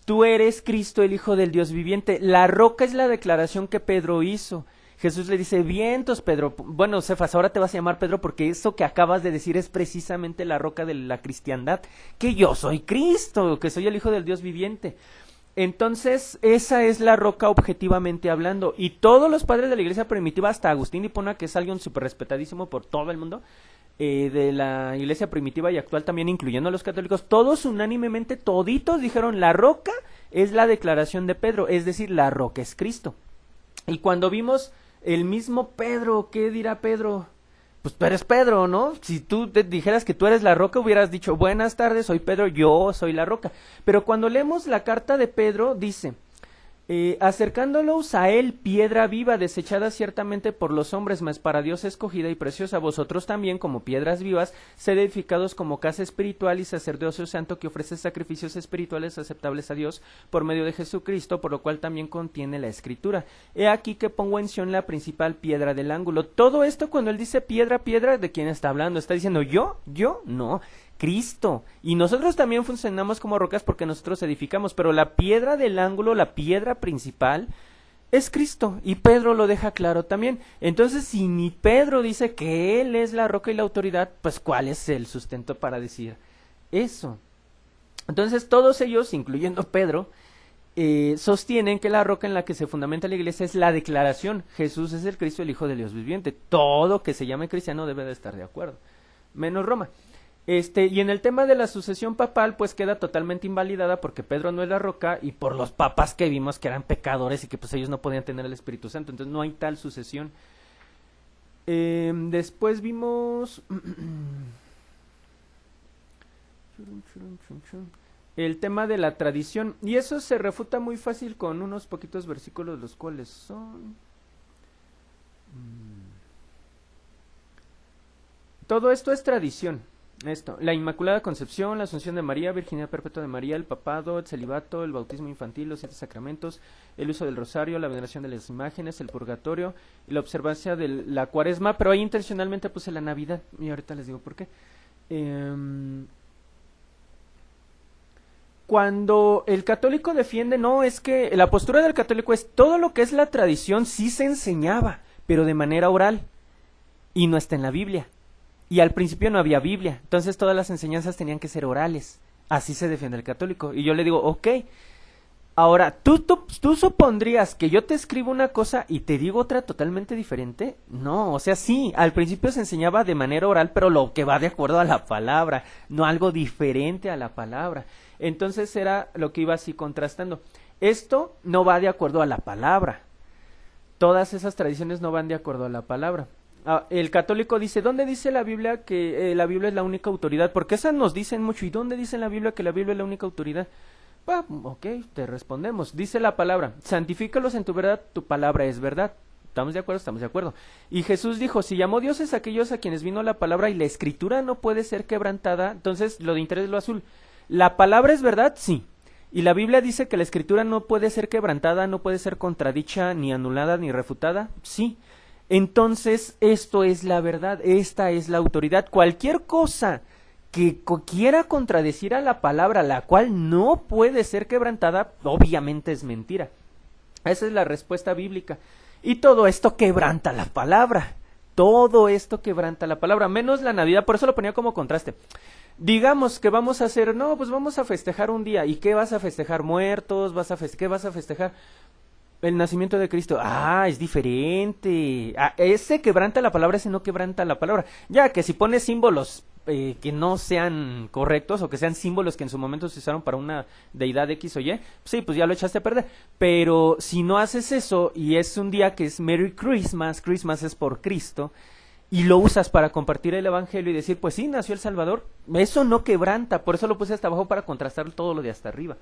Tú eres Cristo, el Hijo del Dios viviente. La roca es la declaración que Pedro hizo. Jesús le dice, vientos, Pedro. Bueno, Cefas, ahora te vas a llamar Pedro porque eso que acabas de decir es precisamente la roca de la cristiandad. Que yo soy Cristo, que soy el Hijo del Dios viviente. Entonces, esa es la roca objetivamente hablando. Y todos los padres de la iglesia primitiva, hasta Agustín de Hipona, que es alguien súper respetadísimo por todo el mundo, de la iglesia primitiva y actual también, incluyendo a los católicos, todos unánimemente, toditos dijeron, la roca es la declaración de Pedro, es decir, la roca es Cristo. Y cuando vimos el mismo Pedro, ¿qué dirá Pedro? Pues tú eres Pedro, ¿no? Si tú te dijeras que tú eres la roca, hubieras dicho, buenas tardes, soy Pedro, yo soy la roca. Pero cuando leemos la carta de Pedro, dice, acercándolos a él, piedra viva, desechada ciertamente por los hombres, mas para Dios escogida y preciosa, vosotros también, como piedras vivas, sed edificados como casa espiritual y sacerdocio santo que ofrece sacrificios espirituales aceptables a Dios por medio de Jesucristo, por lo cual también contiene la Escritura. He aquí que pongo en Sión la principal piedra del ángulo. Todo esto, cuando él dice piedra, ¿de quién está hablando? ¿Está diciendo yo? No. Cristo. Y nosotros también funcionamos como rocas porque nosotros edificamos, pero la piedra del ángulo, la piedra principal, es Cristo. Y Pedro lo deja claro también. Entonces, si ni Pedro dice que Él es la roca y la autoridad, pues ¿cuál es el sustento para decir eso? Entonces, todos ellos, incluyendo Pedro, sostienen que la roca en la que se fundamenta la iglesia es la declaración. Jesús es el Cristo, el Hijo de Dios viviente. Todo que se llame cristiano debe de estar de acuerdo. Menos Roma. Y en el tema de la sucesión papal, pues queda totalmente invalidada porque Pedro no es la roca y por los papas que vimos que eran pecadores y que pues ellos no podían tener el Espíritu Santo, entonces no hay tal sucesión. Después vimos el tema de la tradición. Y eso se refuta muy fácil con unos poquitos versículos, los cuales son... Todo esto es tradición. Esto, la Inmaculada Concepción, la Asunción de María, Virginidad Perpetua de María, el papado, el celibato, el bautismo infantil, los 7 sacramentos, el uso del rosario, la veneración de las imágenes, el purgatorio y la observancia de la cuaresma, pero ahí intencionalmente puse la Navidad y ahorita les digo por qué. Cuando el católico defiende, no, es que la postura del católico es todo lo que es la tradición sí se enseñaba, pero de manera oral y no está en la Biblia. Y al principio no había Biblia, entonces todas las enseñanzas tenían que ser orales. Así se defiende el católico. Y yo le digo, ok, ahora, ¿tú supondrías que yo te escribo una cosa y te digo otra totalmente diferente? No, o sea, sí, al principio se enseñaba de manera oral, pero lo que va de acuerdo a la palabra, no algo diferente a la palabra. Entonces era lo que iba así contrastando. Esto no va de acuerdo a la palabra. Todas esas tradiciones no van de acuerdo a la palabra. El católico dice, ¿dónde dice la Biblia que la Biblia es la única autoridad? Porque esas nos dicen mucho. ¿Y dónde dice en la Biblia que la Biblia es la única autoridad? Ok, te respondemos. Dice la palabra, santifícalos en tu verdad, tu palabra es verdad. ¿Estamos de acuerdo? Estamos de acuerdo. Y Jesús dijo, si llamó dioses a aquellos a quienes vino la palabra y la escritura no puede ser quebrantada, entonces lo de interés es lo azul. ¿La palabra es verdad? Sí. Y la Biblia dice que la escritura no puede ser quebrantada, no puede ser contradicha, ni anulada, ni refutada. Sí. Entonces, esto es la verdad, esta es la autoridad. Cualquier cosa que quiera contradecir a la palabra, la cual no puede ser quebrantada, obviamente es mentira. Esa es la respuesta bíblica. Y todo esto quebranta la palabra. Todo esto quebranta la palabra, menos la Navidad, por eso lo ponía como contraste. Digamos que vamos a hacer, no, pues vamos a festejar un día. ¿Y qué vas a festejar? ¿Muertos? ¿Qué vas a festejar? El nacimiento de Cristo. Es diferente. Ese quebranta la palabra, ese no quebranta la palabra. Ya que si pones símbolos que no sean correctos o que sean símbolos que en su momento se usaron para una deidad X o Y, sí, pues ya lo echaste a perder. Pero si no haces eso y es un día que es Merry Christmas, Christmas es por Cristo, y lo usas para compartir el evangelio y decir, pues sí, nació el Salvador, eso no quebranta. Por eso lo puse hasta abajo para contrastar todo lo de hasta arriba.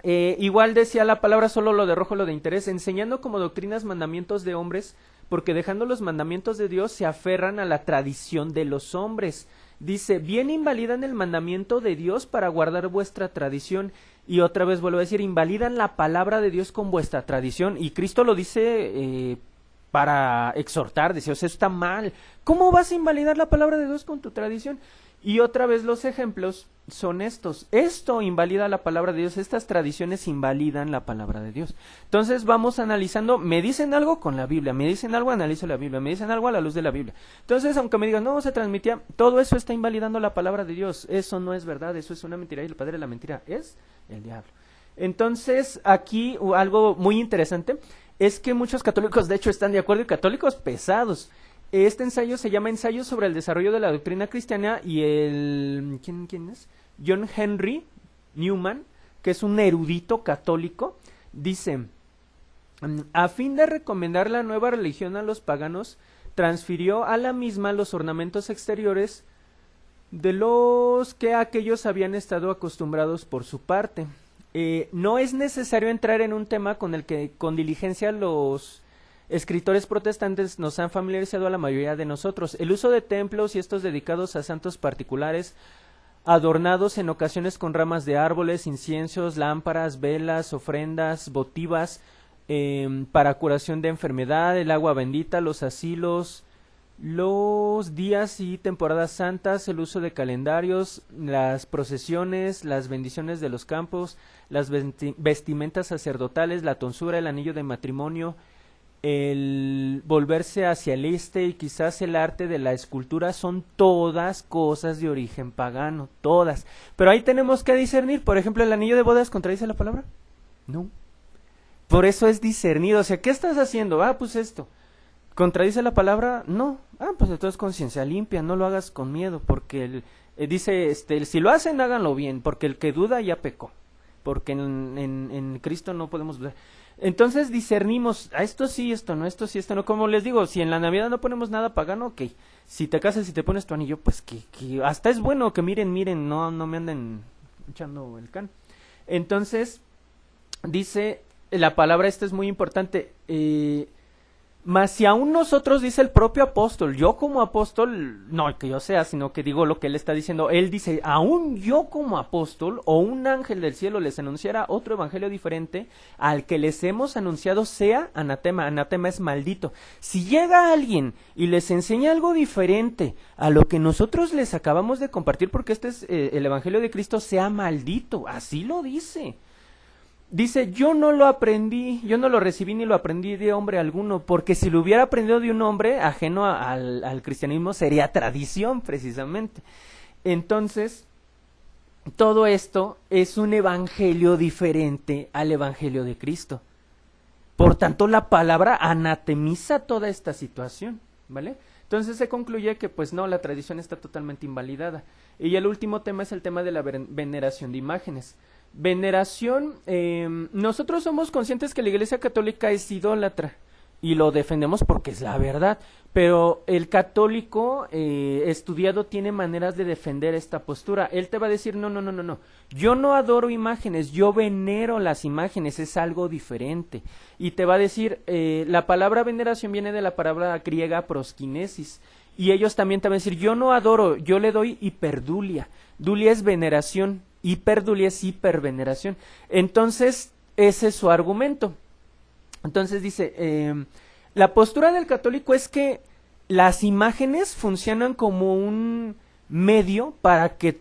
Igual decía la palabra, solo lo de rojo, lo de interés, enseñando como doctrinas mandamientos de hombres, porque dejando los mandamientos de Dios se aferran a la tradición de los hombres. Dice, bien invalidan el mandamiento de Dios para guardar vuestra tradición. Y otra vez vuelvo a decir, invalidan la palabra de Dios con vuestra tradición. Y Cristo lo dice para exhortar, dice, o sea, está mal. ¿Cómo vas a invalidar la palabra de Dios con tu tradición? Y otra vez los ejemplos son estos. Esto invalida la palabra de Dios, estas tradiciones invalidan la palabra de Dios. Entonces vamos analizando, me dicen algo con la Biblia, me dicen algo, analizo la Biblia, me dicen algo a la luz de la Biblia. Entonces, aunque me digan, no, se transmitía, todo eso está invalidando la palabra de Dios. Eso no es verdad, eso es una mentira y el padre de la mentira es el diablo. Entonces, aquí algo muy interesante es que muchos católicos de hecho están de acuerdo y católicos pesados. Este ensayo se llama Ensayo sobre el desarrollo de la doctrina cristiana y el... ¿Quién es? John Henry Newman, que es un erudito católico, dice, a fin de recomendar la nueva religión a los paganos, transfirió a la misma los ornamentos exteriores de los que aquellos habían estado acostumbrados por su parte. No es necesario entrar en un tema con el que con diligencia los escritores protestantes nos han familiarizado a la mayoría de nosotros. El uso de templos y estos dedicados a santos particulares, adornados en ocasiones con ramas de árboles, inciensos, lámparas, velas, ofrendas, votivas, para curación de enfermedad, el agua bendita, los asilos, los días y temporadas santas, el uso de calendarios, las procesiones, las bendiciones de los campos, las vestimentas sacerdotales, la tonsura, el anillo de matrimonio, el volverse hacia el este y quizás el arte de la escultura son todas cosas de origen pagano, todas. Pero ahí tenemos que discernir, por ejemplo, ¿el anillo de bodas contradice la palabra? No. Por eso es discernido, o sea, ¿qué estás haciendo? Pues esto. ¿Contradice la palabra? No. Pues entonces conciencia limpia, no lo hagas con miedo, porque dice, si lo hacen, háganlo bien, porque el que duda ya pecó, porque en Cristo no podemos dudar. Entonces discernimos, esto sí, esto no, como les digo, si en la Navidad no ponemos nada pagano, ok, si te casas y te pones tu anillo, pues que hasta es bueno que miren, no me anden echando el can. Entonces, dice, la palabra esta es muy importante, mas si aún nosotros, dice el propio apóstol, yo como apóstol, no que yo sea, sino que digo lo que él está diciendo, él dice, aún yo como apóstol o un ángel del cielo les anunciara otro evangelio diferente al que les hemos anunciado, sea anatema. Anatema es maldito. Si llega alguien y les enseña algo diferente a lo que nosotros les acabamos de compartir, porque este es el evangelio de Cristo, sea maldito, así lo dice. Dice, yo no lo aprendí, yo no lo recibí ni lo aprendí de hombre alguno, porque si lo hubiera aprendido de un hombre ajeno al cristianismo sería tradición precisamente. Entonces, todo esto es un evangelio diferente al evangelio de Cristo. Por tanto, la palabra anatemiza toda esta situación, ¿vale? Entonces se concluye que pues no, la tradición está totalmente invalidada. Y el último tema es el tema de la veneración de imágenes. Veneración, nosotros somos conscientes que la Iglesia Católica es idólatra y lo defendemos porque es la verdad, pero el católico estudiado tiene maneras de defender esta postura. Él te va a decir, no, yo no adoro imágenes, yo venero las imágenes, es algo diferente. Y te va a decir, la palabra veneración viene de la palabra griega proskinesis, y ellos también te van a decir, yo no adoro, yo le doy hiperdulia. Dulia es veneración, hiperdulia es hiperveneración. Entonces, ese es su argumento. Entonces dice, la postura del católico es que las imágenes funcionan como un medio para que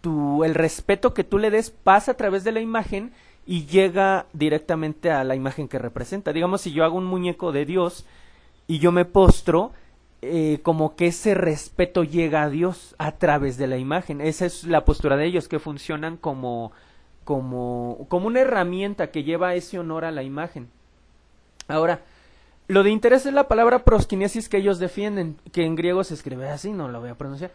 el respeto que tú le des pasa a través de la imagen y llega directamente a la imagen que representa. Digamos, si yo hago un muñeco de Dios y yo me postro, como que ese respeto llega a Dios a través de la imagen. Esa es la postura de ellos, que funcionan como una herramienta que lleva ese honor a la imagen. Ahora, lo de interés es la palabra proskinesis que ellos defienden, que en griego se escribe así, no lo voy a pronunciar,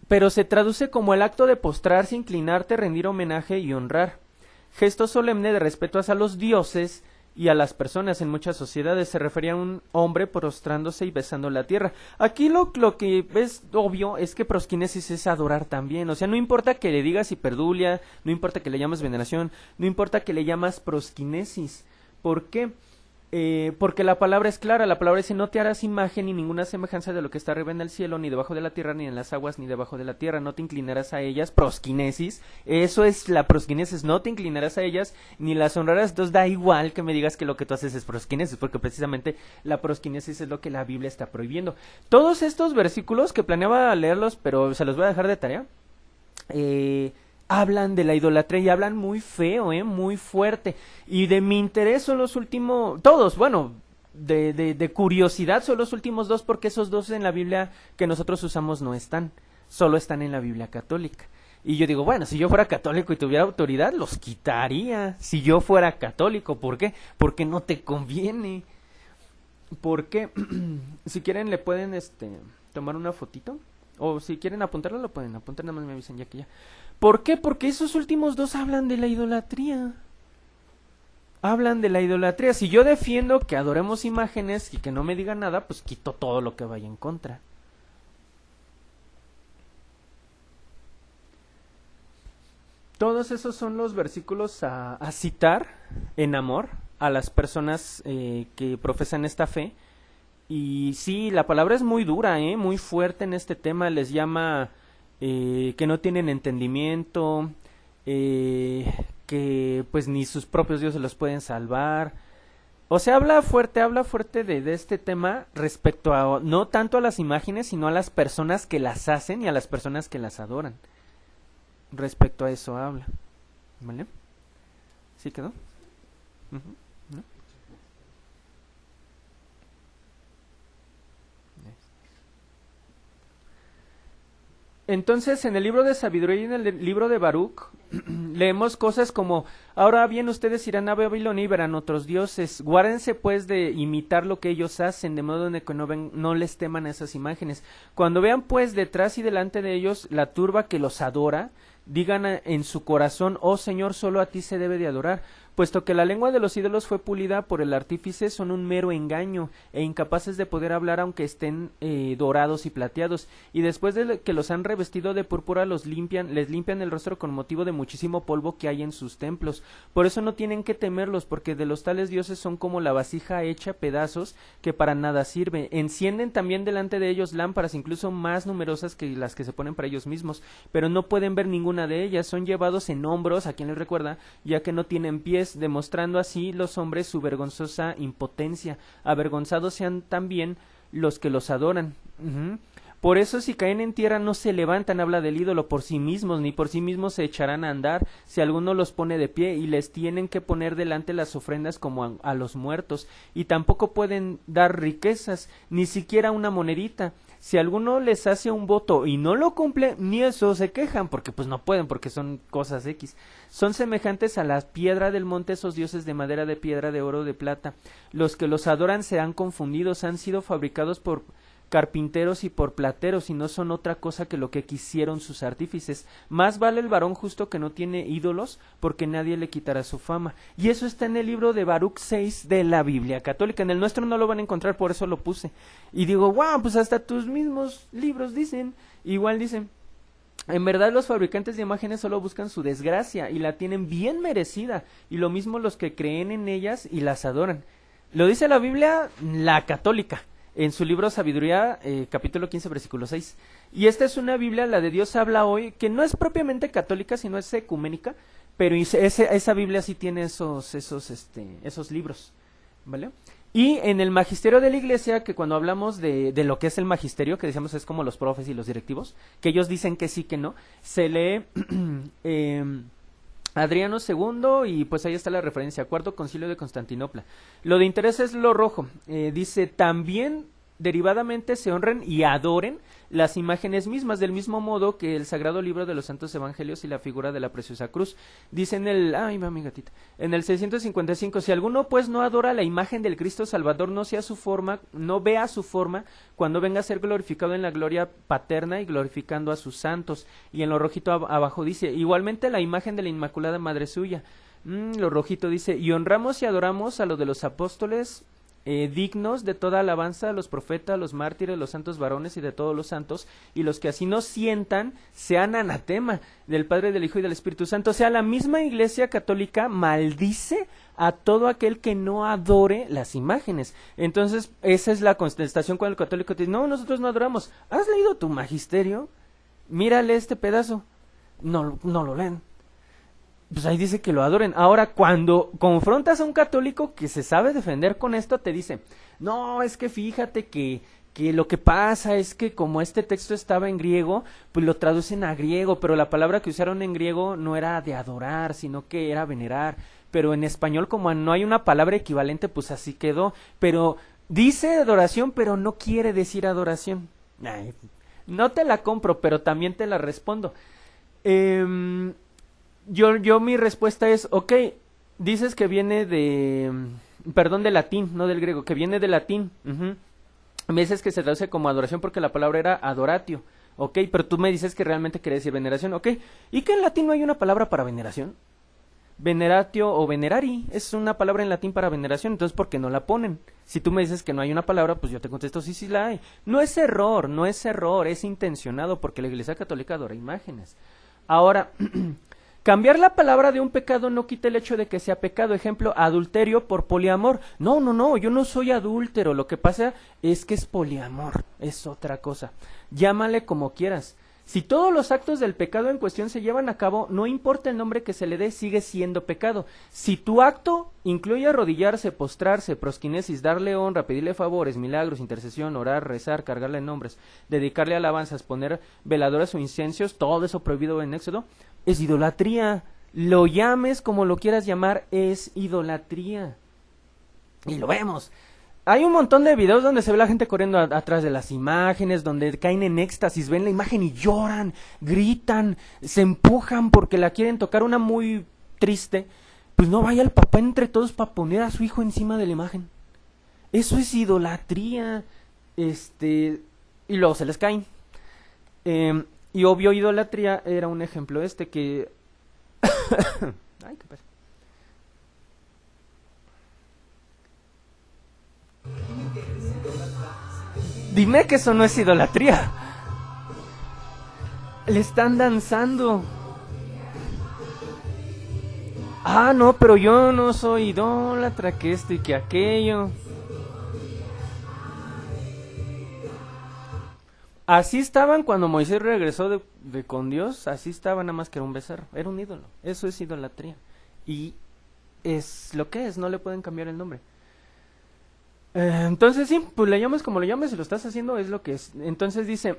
pero se traduce como el acto de postrarse, inclinarte, rendir homenaje y honrar. Gesto solemne de respeto hacia los dioses y a las personas. En muchas sociedades se refería a un hombre prostrándose y besando la tierra. Aquí lo que es obvio es que proskinesis es adorar también. O sea, no importa que le digas hiperdulia, no importa que le llames veneración, no importa que le llamas proskinesis. ¿Por qué? Porque la palabra es clara. La palabra dice, no te harás imagen ni ninguna semejanza de lo que está arriba en el cielo, ni debajo de la tierra, ni en las aguas, ni debajo de la tierra. No te inclinarás a ellas. Proskinesis, eso es la proskinesis. No te inclinarás a ellas, ni las honrarás. Entonces da igual que me digas que lo que tú haces es proskinesis, porque precisamente la proskinesis es lo que la Biblia está prohibiendo. Todos estos versículos que planeaba leerlos, pero se los voy a dejar de tarea, hablan de la idolatría y hablan muy feo, muy fuerte. Y de mi interés son los últimos, todos, bueno, de curiosidad son los últimos dos, porque esos dos en la Biblia que nosotros usamos no están, solo están en la Biblia católica. Y yo digo, bueno, si yo fuera católico y tuviera autoridad, los quitaría. Si yo fuera católico, ¿por qué? Porque no te conviene. Porque, si quieren le pueden tomar una fotito, o si quieren apuntarlo, lo pueden apuntar, nada más me avisen ya que ya. ¿Por qué? Porque esos últimos dos hablan de la idolatría. Hablan de la idolatría. Si yo defiendo que adoremos imágenes y que no me digan nada, pues quito todo lo que vaya en contra. Todos esos son los versículos a citar en amor a las personas que profesan esta fe. Y sí, la palabra es muy dura, muy fuerte en este tema. Les llama que no tienen entendimiento, que pues ni sus propios dioses los pueden salvar. O sea, habla fuerte de este tema respecto a no tanto a las imágenes, sino a las personas que las hacen y a las personas que las adoran. Respecto a eso habla. ¿Vale? ¿Sí quedó? ¿No? Entonces, en el libro de Sabiduría y en el libro de Baruch, leemos cosas como, ahora bien ustedes irán a Babilonia y verán otros dioses, guárdense pues de imitar lo que ellos hacen, de modo que no les teman a esas imágenes. Cuando vean pues detrás y delante de ellos la turba que los adora, digan en su corazón, oh Señor, solo a ti se debe de adorar, puesto que la lengua de los ídolos fue pulida por el artífice, son un mero engaño, e incapaces de poder hablar aunque estén dorados y plateados, y después de que los han revestido de púrpura les limpian el rostro con motivo de muchísimo polvo que hay en sus templos. Por eso no tienen que temerlos, porque de los tales dioses son como la vasija hecha pedazos que para nada sirve. Encienden también delante de ellos lámparas, incluso más numerosas que las que se ponen para ellos mismos, pero no pueden ver ninguna de ellas. Son llevados en hombros, a quien les recuerda, ya que no tienen pies, demostrando así los hombres su vergonzosa impotencia. Avergonzados sean también los que los adoran. Por eso si caen en tierra no se levantan, habla del ídolo, por sí mismos, ni por sí mismos se echarán a andar, si alguno los pone de pie, y les tienen que poner delante las ofrendas como a los muertos, y tampoco pueden dar riquezas, ni siquiera una monedita. Si alguno les hace un voto y no lo cumple, ni eso se quejan, porque pues no pueden, porque son cosas X. Son semejantes a la piedra del monte, esos dioses de madera, de piedra, de oro, de plata. Los que los adoran se han confundido, han sido fabricados por carpinteros y por plateros, y no son otra cosa que lo que quisieron sus artífices. Más vale el varón justo que no tiene ídolos, porque nadie le quitará su fama. Y eso está en el libro de Baruch 6 de la Biblia católica. En el nuestro no lo van a encontrar, por eso lo puse. Y digo, wow, pues hasta tus mismos libros dicen, igual dicen. En verdad los fabricantes de imágenes solo buscan su desgracia, y la tienen bien merecida, y lo mismo los que creen en ellas y las adoran. Lo dice la Biblia, la católica, en su libro Sabiduría, capítulo 15, versículo 6. Y esta es una Biblia, la de Dios habla hoy, que no es propiamente católica, sino es ecuménica, pero esa Biblia sí tiene esos libros, ¿vale? Y en el magisterio de la iglesia, que cuando hablamos de lo que es el magisterio, que decíamos es como los profes y los directivos, que ellos dicen que sí, que no, se lee Adriano II, y pues ahí está la referencia, Cuarto Concilio de Constantinopla. Lo de interés es lo rojo, dice, también derivadamente se honren y adoren las imágenes mismas, del mismo modo que el sagrado libro de los santos evangelios y la figura de la preciosa cruz. Dice en el, ay, va mi gatita, en el 655, si alguno pues no adora la imagen del Cristo Salvador, no vea su forma, cuando venga a ser glorificado en la gloria paterna y glorificando a sus santos. Y en lo rojito abajo dice, igualmente la imagen de la Inmaculada Madre suya. Lo rojito dice, y honramos y adoramos a lo de los apóstoles, dignos de toda alabanza, los profetas, los mártires, los santos varones y de todos los santos, y los que así no sientan sean anatema del Padre, del Hijo y del Espíritu Santo. O sea, la misma Iglesia Católica maldice a todo aquel que no adore las imágenes. Entonces esa es la contestación cuando el católico te dice, no, nosotros no adoramos. ¿Has leído tu magisterio? Mírale este pedazo. No lo leen. Pues ahí dice que lo adoren. Ahora, cuando confrontas a un católico que se sabe defender con esto, te dice, no, es que fíjate que lo que pasa es que como este texto estaba en griego, pues lo traducen a griego, pero la palabra que usaron en griego no era de adorar, sino que era venerar. Pero en español, como no hay una palabra equivalente, pues así quedó. Pero dice adoración, pero no quiere decir adoración. Ay, no te la compro, pero también te la respondo. Yo mi respuesta es, ok, dices que viene de latín, no del griego, que viene de latín. Me dices que se traduce como adoración porque la palabra era adoratio, ok, pero tú me dices que realmente quiere decir veneración, ok, ¿y que en latín no hay una palabra para veneración? Veneratio o venerari es una palabra en latín para veneración, entonces ¿por qué no la ponen? Si tú me dices que no hay una palabra, pues yo te contesto sí la hay. No es error, es intencionado porque la Iglesia Católica adora imágenes. Ahora, cambiar la palabra de un pecado no quita el hecho de que sea pecado. Ejemplo, adulterio por poliamor. No, yo no soy adúltero, lo que pasa es que es poliamor, es otra cosa. Llámale como quieras. Si todos los actos del pecado en cuestión se llevan a cabo, no importa el nombre que se le dé, sigue siendo pecado. Si tu acto incluye arrodillarse, postrarse, prosquinesis, darle honra, pedirle favores, milagros, intercesión, orar, rezar, cargarle nombres, dedicarle alabanzas, poner veladoras o incencios, todo eso prohibido en Éxodo, es idolatría. Lo llames como lo quieras llamar, es idolatría. Y lo vemos. Hay un montón de videos donde se ve la gente corriendo atrás de las imágenes, donde caen en éxtasis, ven la imagen y lloran, gritan, se empujan porque la quieren tocar. Una muy triste, pues no vaya el papá entre todos para poner a su hijo encima de la imagen. Eso es idolatría. Y luego se les caen. Y obvio, idolatría era un ejemplo que... Ay, qué pasa. Dime que eso no es idolatría. Le están danzando. Ah, no, pero yo no soy idólatra, que esto y que aquello. Así estaban cuando Moisés regresó de con Dios, así estaba, nada más que era un becerro, era un ídolo. Eso es idolatría. Y es lo que es, no le pueden cambiar el nombre. Entonces sí, pues le llames como le llames, si lo estás haciendo es lo que es. Entonces dice,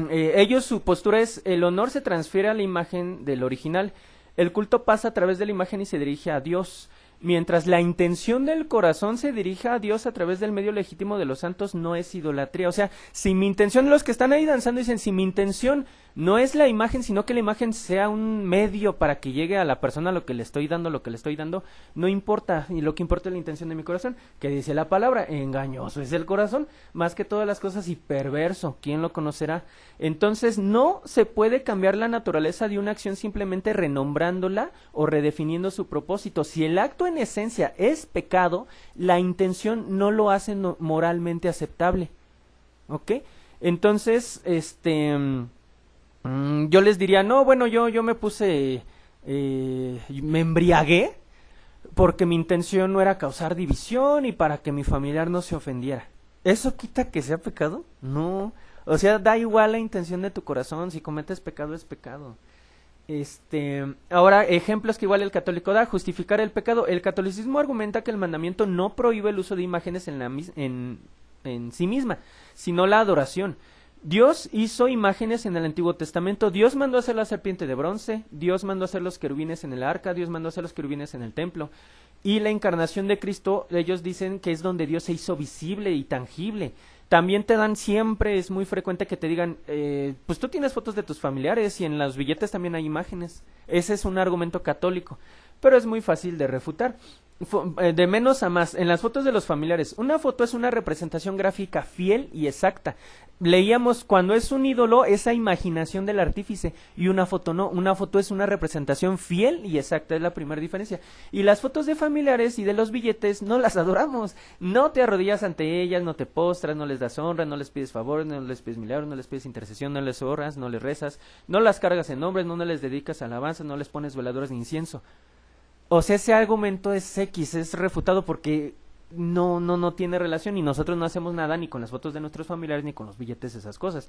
ellos su postura es, el honor se transfiere a la imagen del original, el culto pasa a través de la imagen y se dirige a Dios, mientras la intención del corazón se dirige a Dios a través del medio legítimo de los santos, no es idolatría. O sea, si mi intención, los que están ahí danzando dicen, si mi intención no es la imagen, sino que la imagen sea un medio para que llegue a la persona lo que le estoy dando, no importa, y lo que importa es la intención de mi corazón, que dice la palabra, engañoso es el corazón, más que todas las cosas, y perverso, ¿quién lo conocerá? Entonces no se puede cambiar la naturaleza de una acción simplemente renombrándola o redefiniendo su propósito. Si el acto en esencia es pecado, la intención no lo hace moralmente aceptable, ¿ok? Entonces, yo les diría, no, bueno, yo me puse, me embriagué porque mi intención no era causar división y para que mi familiar no se ofendiera. ¿Eso quita que sea pecado? No. O sea, da igual la intención de tu corazón, si cometes pecado es pecado. Ahora, ejemplos que igual el católico da, justificar el pecado. El catolicismo argumenta que el mandamiento no prohíbe el uso de imágenes en sí misma, sino la adoración. Dios hizo imágenes en el Antiguo Testamento. Dios mandó hacer la serpiente de bronce, Dios mandó hacer los querubines en el arca, Dios mandó hacer los querubines en el templo. Y la encarnación de Cristo, ellos dicen que es donde Dios se hizo visible y tangible. También te dan siempre, es muy frecuente que te digan, pues tú tienes fotos de tus familiares y en los billetes también hay imágenes. Ese es un argumento católico, pero es muy fácil de refutar. De menos a más, en las fotos de los familiares, una foto es una representación gráfica fiel y exacta. Leíamos, cuando es un ídolo, esa imaginación del artífice, y una foto no, una foto es una representación fiel y exacta, es la primera diferencia. Y las fotos de familiares y de los billetes no las adoramos, no te arrodillas ante ellas, no te postras, no les das honra, no les pides favor, no les pides milagros, no les pides intercesión, no les oras, no les rezas, no las cargas en nombres, no les dedicas alabanza, no les pones veladoras ni incienso. O sea, ese argumento es X, es refutado porque no tiene relación, y nosotros no hacemos nada ni con las fotos de nuestros familiares ni con los billetes, esas cosas.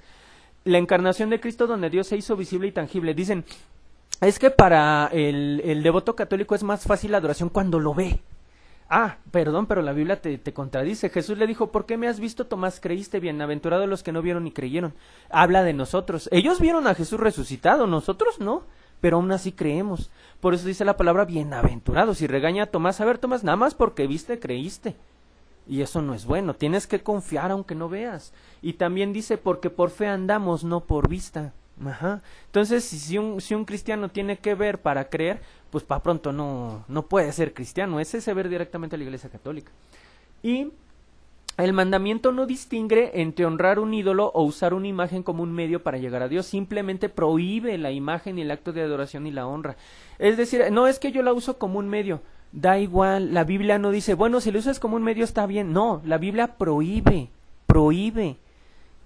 La encarnación de Cristo, donde Dios se hizo visible y tangible. Dicen, es que para el devoto católico es más fácil la adoración cuando lo ve. Ah, perdón, pero la Biblia te contradice. Jesús le dijo, ¿por qué me has visto, Tomás? Creíste, bienaventurados los que no vieron ni creyeron. Habla de nosotros. Ellos vieron a Jesús resucitado, nosotros no, pero aún así creemos. Por eso dice la palabra bienaventurados. Y regaña a Tomás, a ver, Tomás, nada más porque viste, creíste. Y eso no es bueno, tienes que confiar aunque no veas. Y también dice, porque por fe andamos, no por vista. Ajá. Entonces, si un cristiano tiene que ver para creer, pues para pronto no puede ser cristiano. Ese es ver directamente a la Iglesia Católica. Y el mandamiento no distingue entre honrar un ídolo o usar una imagen como un medio para llegar a Dios. Simplemente prohíbe la imagen y el acto de adoración y la honra. Es decir, no es que yo la uso como un medio. Da igual, la Biblia no dice, bueno, si lo usas como un medio está bien. No, la Biblia prohíbe.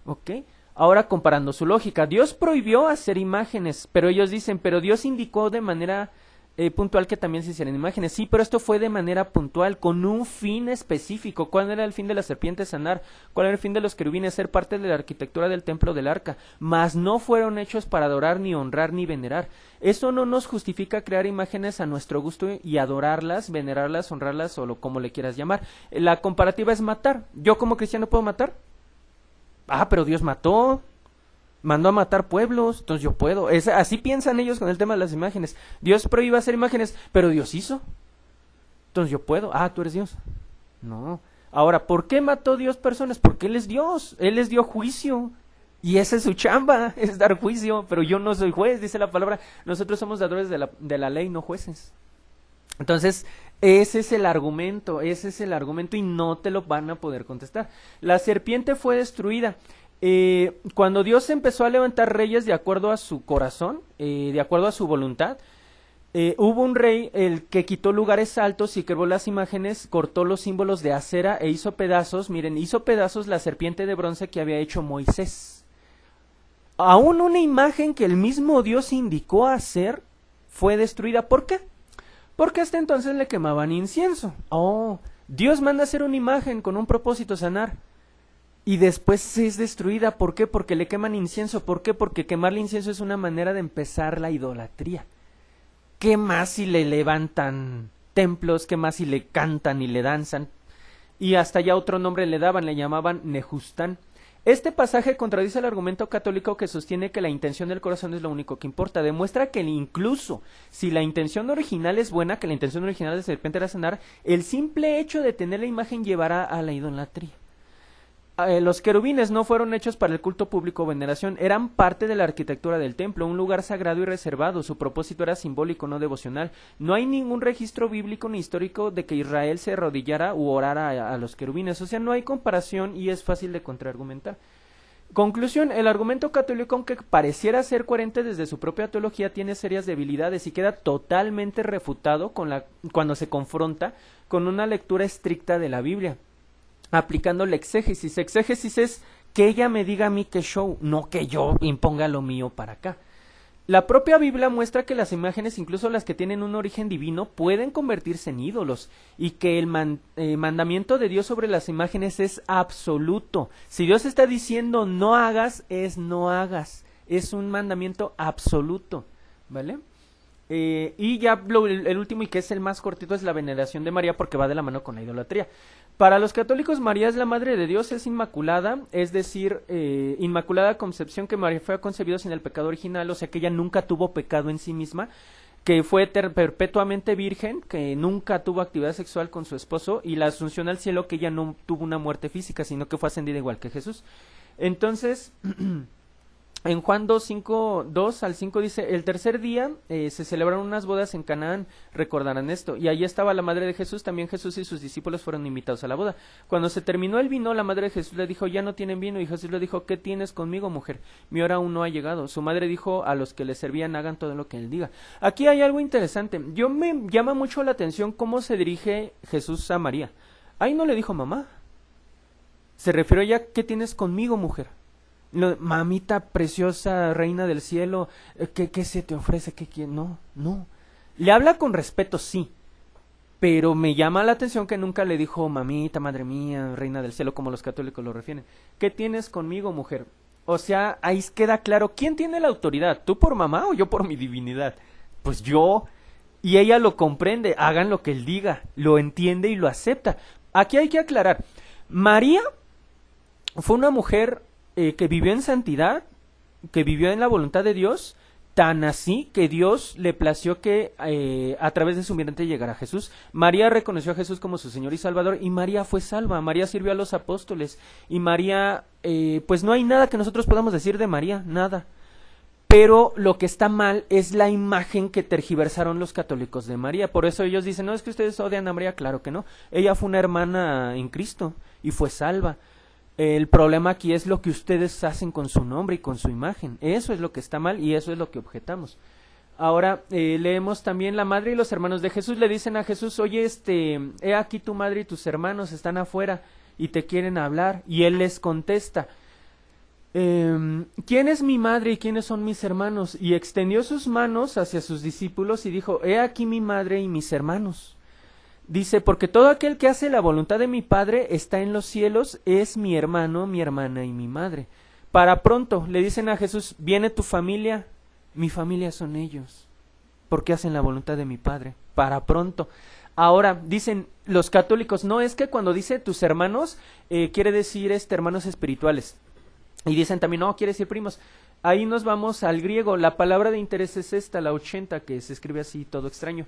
¿Ok? Ahora, comparando su lógica, Dios prohibió hacer imágenes, pero ellos dicen, pero Dios indicó de manera puntual que también se hicieran imágenes. Sí, pero esto fue de manera puntual, con un fin específico. ¿Cuál era el fin de la serpiente? Sanar. ¿Cuál era el fin de los querubines? Ser parte de la arquitectura del templo del arca. Mas no fueron hechos para adorar, ni honrar, ni venerar. Eso no nos justifica crear imágenes a nuestro gusto y adorarlas, venerarlas, honrarlas, o como le quieras llamar. La comparativa es matar. ¿Yo como cristiano puedo matar? Ah, pero Dios mandó a matar pueblos, entonces yo puedo. Así piensan ellos con el tema de las imágenes. Dios prohíbe hacer imágenes, pero Dios hizo, entonces yo puedo. Ah, tú eres Dios. No. Ahora, ¿por qué mató Dios personas? Porque Él es Dios, Él les dio juicio, y esa es su chamba, es dar juicio. Pero yo no soy juez, dice la palabra. Nosotros somos dadores de la ley, no jueces. Entonces, ese es el argumento, y no te lo van a poder contestar. La serpiente fue destruida. Cuando Dios empezó a levantar reyes de acuerdo a su corazón, de acuerdo a su voluntad, hubo un rey el que quitó lugares altos y quebró las imágenes, cortó los símbolos de acera e hizo pedazos, miren, hizo pedazos la serpiente de bronce que había hecho Moisés. Aún una imagen que el mismo Dios indicó hacer fue destruida. ¿Por qué? Porque hasta entonces le quemaban incienso. Oh, Dios manda hacer una imagen con un propósito, sanar. Y después es destruida. ¿Por qué? Porque le queman incienso. ¿Por qué? Porque quemarle incienso es una manera de empezar la idolatría. ¿Qué más si le levantan templos? ¿Qué más si le cantan y le danzan? Y hasta ya otro nombre le daban, le llamaban Nejustán. Este pasaje contradice el argumento católico que sostiene que la intención del corazón es lo único que importa. Demuestra que incluso si la intención original es buena, que la intención original de serpiente era sanar, el simple hecho de tener la imagen llevará a la idolatría. Los querubines no fueron hechos para el culto público o veneración, eran parte de la arquitectura del templo, un lugar sagrado y reservado. Su propósito era simbólico, no devocional. No hay ningún registro bíblico ni histórico de que Israel se arrodillara u orara a los querubines. O sea, no hay comparación y es fácil de contraargumentar. Conclusión, el argumento católico, aunque pareciera ser coherente desde su propia teología, tiene serias debilidades y queda totalmente refutado cuando se confronta con una lectura estricta de la Biblia, aplicando la exégesis. Exégesis es que ella me diga a mí qué show, no que yo imponga lo mío para acá. La propia Biblia muestra que las imágenes, incluso las que tienen un origen divino, pueden convertirse en ídolos y que el mandamiento de Dios sobre las imágenes es absoluto. Si Dios está diciendo no hagas, es no hagas. Es un mandamiento absoluto, ¿vale? Y ya el último y que es el más cortito es la veneración de María, porque va de la mano con la idolatría. Para los católicos, María es la madre de Dios, es inmaculada, es decir, inmaculada concepción, que María fue concebida sin el pecado original, o sea que ella nunca tuvo pecado en sí misma, que fue perpetuamente virgen, que nunca tuvo actividad sexual con su esposo, y la asunción al cielo, que ella no tuvo una muerte física, sino que fue ascendida igual que Jesús. Entonces, en Juan 2 al 5 dice, el tercer día se celebraron unas bodas en Canaán, recordarán esto, y allí estaba la madre de Jesús, también Jesús y sus discípulos fueron invitados a la boda. Cuando se terminó el vino, la madre de Jesús le dijo, ya no tienen vino, y Jesús le dijo, ¿qué tienes conmigo, mujer? Mi hora aún no ha llegado. Su madre dijo a los que le servían, hagan todo lo que él diga. Aquí hay algo interesante, me llama mucho la atención cómo se dirige Jesús a María. Ahí no le dijo mamá, se refirió ya, ¿qué tienes conmigo, mujer? No, mamita preciosa, reina del cielo, ¿qué se te ofrece? ¿Qué quieres? No. Le habla con respeto, sí, pero me llama la atención que nunca le dijo mamita, madre mía, reina del cielo, como los católicos lo refieren. ¿Qué tienes conmigo, mujer? O sea, ahí queda claro, ¿quién tiene la autoridad? ¿Tú por mamá o yo por mi divinidad? Pues yo. Y ella lo comprende, hagan lo que él diga, lo entiende y lo acepta. Aquí hay que aclarar, María fue una mujer que vivió en santidad, que vivió en la voluntad de Dios, tan así que Dios le plació que a través de su vientre llegara Jesús. María reconoció a Jesús como su Señor y Salvador, y María fue salva. María sirvió a los apóstoles, y María, pues no hay nada que nosotros podamos decir de María, nada. Pero lo que está mal es la imagen que tergiversaron los católicos de María. Por eso ellos dicen, no, es que ustedes odian a María. Claro que no, ella fue una hermana en Cristo y fue salva. El problema aquí es lo que ustedes hacen con su nombre y con su imagen. Eso es lo que está mal y eso es lo que objetamos. Ahora leemos también la madre y los hermanos de Jesús le dicen a Jesús, oye, he aquí tu madre y tus hermanos están afuera y te quieren hablar. Y él les contesta, ¿quién es mi madre y quiénes son mis hermanos? Y extendió sus manos hacia sus discípulos y dijo, he aquí mi madre y mis hermanos. Dice, porque todo aquel que hace la voluntad de mi Padre está en los cielos, es mi hermano, mi hermana y mi madre. Para pronto le dicen a Jesús, viene tu familia, mi familia son ellos, porque hacen la voluntad de mi Padre. Para pronto. Ahora, dicen los católicos, no, es que cuando dice tus hermanos, quiere decir hermanos espirituales. Y dicen también, no, quiere decir primos. Ahí nos vamos al griego, la palabra de interés es esta, la 80, que se escribe así, todo extraño.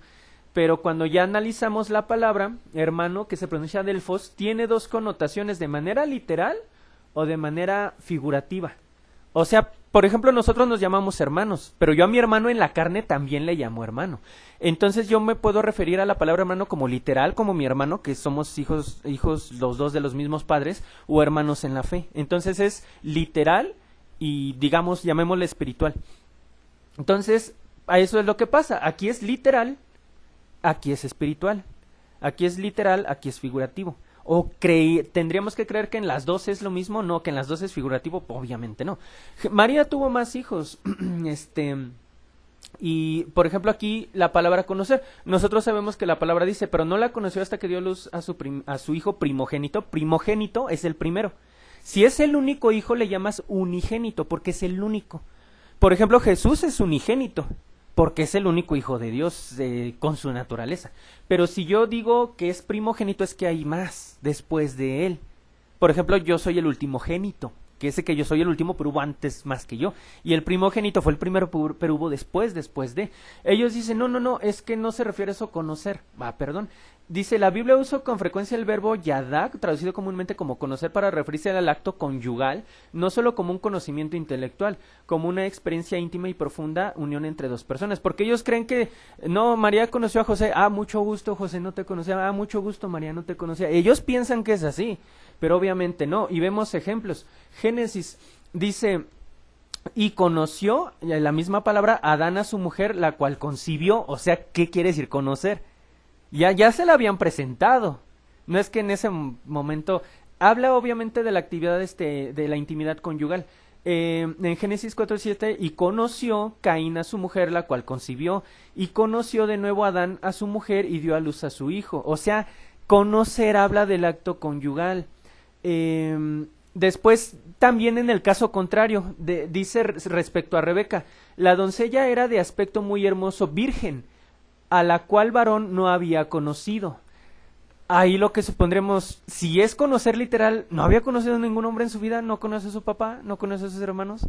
Pero cuando ya analizamos la palabra, hermano, que se pronuncia delfos, tiene dos connotaciones, de manera literal o de manera figurativa. O sea, por ejemplo, nosotros nos llamamos hermanos, pero yo a mi hermano en la carne también le llamo hermano. Entonces yo me puedo referir a la palabra hermano como literal, como mi hermano, que somos hijos los dos de los mismos padres, o hermanos en la fe. Entonces es literal y, digamos, llamémosle espiritual. Entonces, a eso es lo que pasa. Aquí es literal, aquí es espiritual. Aquí es literal, aquí es figurativo. ¿O tendríamos que creer que en las dos es lo mismo? No, que en las dos es figurativo, obviamente no. María tuvo más hijos. Y, por ejemplo, aquí la palabra conocer. Nosotros sabemos que la palabra dice, pero no la conoció hasta que dio luz a su hijo primogénito. Primogénito es el primero. Si es el único hijo, le llamas unigénito, porque es el único. Por ejemplo, Jesús es unigénito, porque es el único hijo de Dios con su naturaleza. Pero si yo digo que es primogénito, es que hay más después de él. Por ejemplo, yo soy el ultimogénito, que ese que yo soy el último, pero hubo antes más que yo. Y el primogénito fue el primero, pero hubo después de. Ellos dicen, no, es que no se refiere a eso conocer. Perdón. Dice, la Biblia usa con frecuencia el verbo yadak, traducido comúnmente como conocer, para referirse al acto conyugal, no solo como un conocimiento intelectual, como una experiencia íntima y profunda unión entre dos personas. Porque ellos creen que, no, María conoció a José, mucho gusto, José no te conocía, mucho gusto, María no te conocía. Ellos piensan que es así, pero obviamente no. Y vemos ejemplos. Génesis dice, y conoció, la misma palabra, Adán a su mujer, la cual concibió. O sea, ¿qué quiere decir conocer? Ya se la habían presentado. No es que en ese momento habla obviamente de la actividad de la intimidad conyugal. En Génesis 4:7, y conoció Caín a su mujer, la cual concibió, y conoció de nuevo Adán a su mujer y dio a luz a su hijo. O sea, conocer habla del acto conyugal. Después, también en el caso contrario, dice respecto a Rebeca, la doncella era de aspecto muy hermoso, virgen, a la cual varón no había conocido. Ahí lo que supondremos, si es conocer literal, no había conocido a ningún hombre en su vida, no conoce a su papá, no conoce a sus hermanos.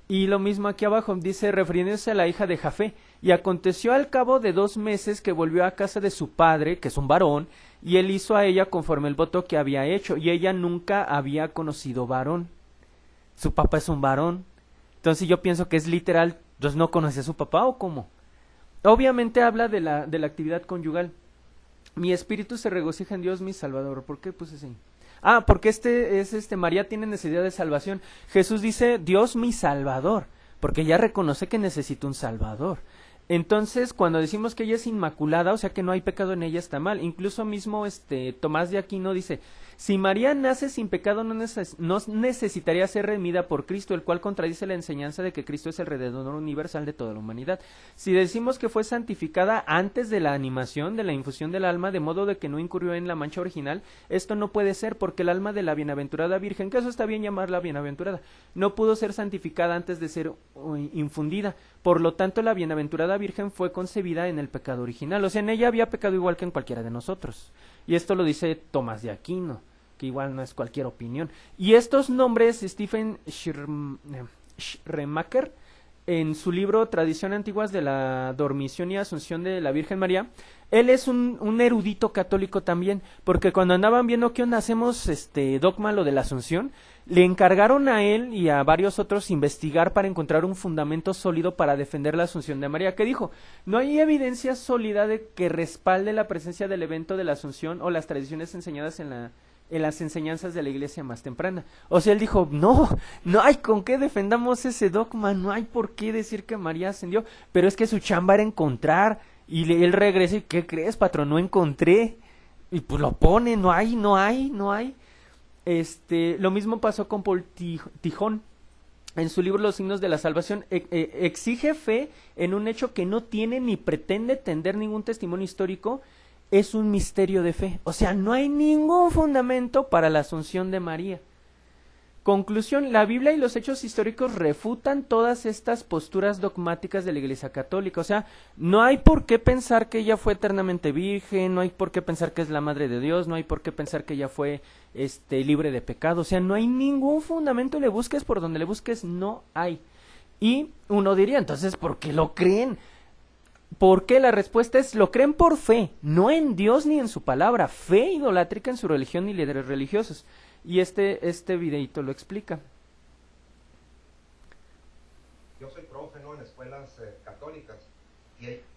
Y lo mismo aquí abajo, dice, refiriéndose a la hija de Jafé, y aconteció al cabo de 2 meses que volvió a casa de su padre, que es un varón, y él hizo a ella conforme el voto que había hecho, y ella nunca había conocido varón. Su papá es un varón. Entonces yo pienso que es literal, entonces no conoce a su papá, ¿o cómo? Obviamente habla de la actividad conyugal. Mi espíritu se regocija en Dios mi Salvador. ¿Por qué puse así? Porque María tiene necesidad de salvación. Jesús dice, Dios mi Salvador, porque ella reconoce que necesita un Salvador. Entonces, cuando decimos que ella es inmaculada, o sea que no hay pecado en ella, está mal. Incluso mismo Tomás de Aquino dice, si María nace sin pecado, no necesitaría ser redimida por Cristo, el cual contradice la enseñanza de que Cristo es el Redentor universal de toda la humanidad. Si decimos que fue santificada antes de la animación, de la infusión del alma, de modo de que no incurrió en la mancha original, esto no puede ser, porque el alma de la bienaventurada Virgen, que eso está bien llamarla bienaventurada, no pudo ser santificada antes de ser infundida. Por lo tanto, la bienaventurada Virgen fue concebida en el pecado original. O sea, en ella había pecado igual que en cualquiera de nosotros. Y esto lo dice Tomás de Aquino, que igual no es cualquier opinión. Y estos nombres, Stephen Schleiermacher, en su libro Tradición Antiguas de la Dormición y Asunción de la Virgen María, él es un erudito católico también, porque cuando andaban viendo qué onda hacemos dogma, lo de la Asunción, le encargaron a él y a varios otros investigar para encontrar un fundamento sólido para defender la Asunción de María. ¿Qué dijo? No hay evidencia sólida de que respalde la presencia del evento de la Asunción o las tradiciones enseñadas en las enseñanzas de la iglesia más temprana. O sea, él dijo, no hay con qué defendamos ese dogma, no hay por qué decir que María ascendió, pero es que su chamba era encontrar, y él regresa y, ¿qué crees, patrón? No encontré, y pues lo pone, no hay. Lo mismo pasó con Paul Tijón. En su libro Los signos de la salvación, exige fe en un hecho que no tiene ni pretende tender ningún testimonio histórico. Es un misterio de fe. O sea, no hay ningún fundamento para la asunción de María. Conclusión, la Biblia y los hechos históricos refutan todas estas posturas dogmáticas de la Iglesia Católica. O sea, no hay por qué pensar que ella fue eternamente virgen, no hay por qué pensar que es la Madre de Dios, no hay por qué pensar que ella fue libre de pecado. O sea, no hay ningún fundamento, le busques por donde le busques, no hay. Y uno diría, entonces, ¿por qué lo creen? Porque la respuesta es, lo creen por fe, no en Dios ni en su palabra, fe idolátrica en su religión y líderes religiosos. Y este videito lo explica. Yo soy profe, ¿no?, en escuelas católicas.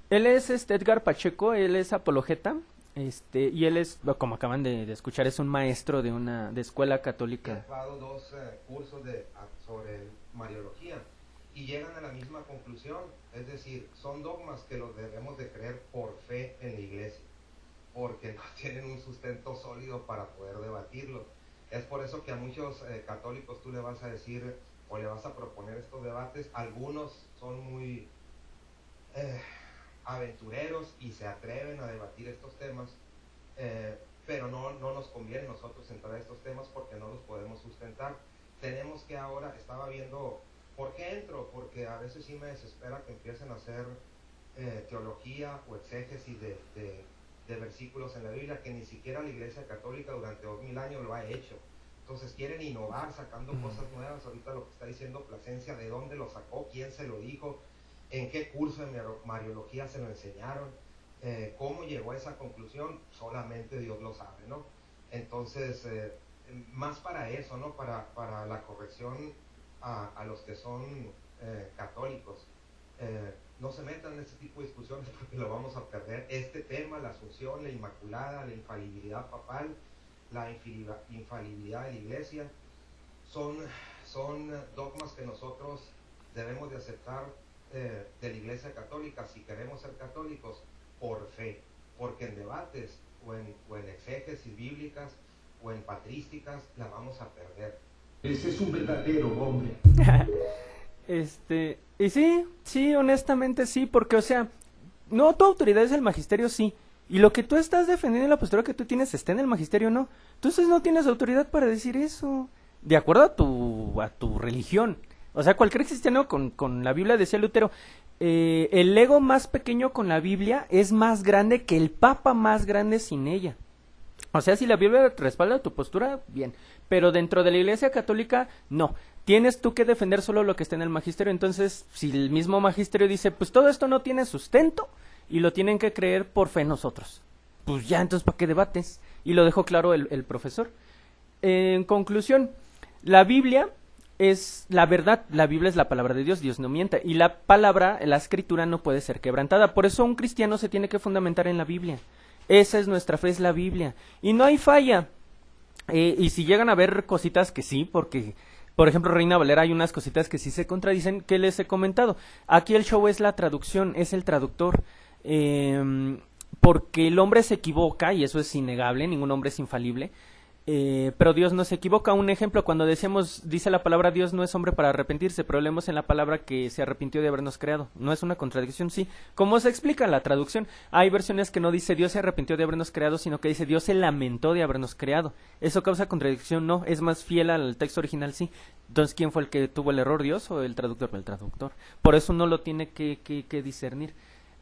Él es Edgar Pacheco, él es apologeta, y él es, como acaban de escuchar, es un maestro de escuela católica. He dado 2 cursos sobre Mariología. y llegan a la misma conclusión, es decir, son dogmas que los debemos de creer por fe en la iglesia, porque no tienen un sustento sólido para poder debatirlos. Es por eso que a muchos católicos tú le vas a decir o le vas a proponer estos debates. Algunos son muy aventureros y se atreven a debatir estos temas, pero no nos conviene a nosotros entrar a estos temas porque no los podemos sustentar. Tenemos que ahora, estaba viendo, ¿por qué entro? Porque a veces sí me desespera que empiecen a hacer teología o exégesis de versículos en la Biblia que ni siquiera la Iglesia Católica durante 2000 años lo ha hecho. Entonces quieren innovar sacando cosas nuevas. Ahorita lo que está diciendo Plasencia, ¿de dónde lo sacó? ¿Quién se lo dijo? ¿En qué curso de Mariología se lo enseñaron? ¿Cómo llegó a esa conclusión? Solamente Dios lo sabe, ¿no? Entonces, más para eso, ¿no? Para la corrección a los que son católicos. No se metan en este tipo de discusiones porque lo vamos a perder. Este tema, la Asunción, la Inmaculada, la infalibilidad papal, la infalibilidad de la Iglesia, son dogmas que nosotros debemos de aceptar de la Iglesia Católica si queremos ser católicos por fe, porque en debates o en exégesis bíblicas o en patrísticas la vamos a perder. Ese es un verdadero hombre. Y sí, honestamente sí, porque, o sea, no, tu autoridad es el magisterio, sí, y lo que tú estás defendiendo, la postura que tú tienes, está en el magisterio, no, entonces no tienes autoridad para decir eso, de acuerdo a tu religión. O sea, cualquier cristiano con la Biblia, decía Lutero, el ego más pequeño con la Biblia es más grande que el papa más grande sin ella. O sea, si la Biblia respalda tu postura, bien, pero dentro de la Iglesia Católica, no. Tienes tú que defender solo lo que está en el magisterio. Entonces, si el mismo magisterio dice, pues todo esto no tiene sustento y lo tienen que creer por fe nosotros, pues ya, entonces ¿para qué debates? Y lo dejó claro el profesor. En conclusión, la Biblia es la verdad, la Biblia es la palabra de Dios, Dios no miente, y la palabra, la escritura no puede ser quebrantada. Por eso un cristiano se tiene que fundamentar en la Biblia. Esa es nuestra fe, es la Biblia, y no hay falla. Y si llegan a ver cositas que sí, porque, por ejemplo, Reina Valera, hay unas cositas que sí se contradicen, que les he comentado. Aquí el show es la traducción, es el traductor, porque el hombre se equivoca, y eso es innegable, ningún hombre es infalible, pero Dios no se equivoca. Un ejemplo, cuando dice la palabra, Dios no es hombre para arrepentirse, pero leemos en la palabra que se arrepintió de habernos creado. ¿No es una contradicción? Sí. ¿Cómo se explica la traducción? Hay versiones que no dice Dios se arrepintió de habernos creado, sino que dice Dios se lamentó de habernos creado. ¿Eso causa contradicción? No. ¿Es más fiel al texto original? Sí. Entonces, ¿quién fue el que tuvo el error, Dios o el traductor? El traductor. Por eso uno lo tiene que discernir.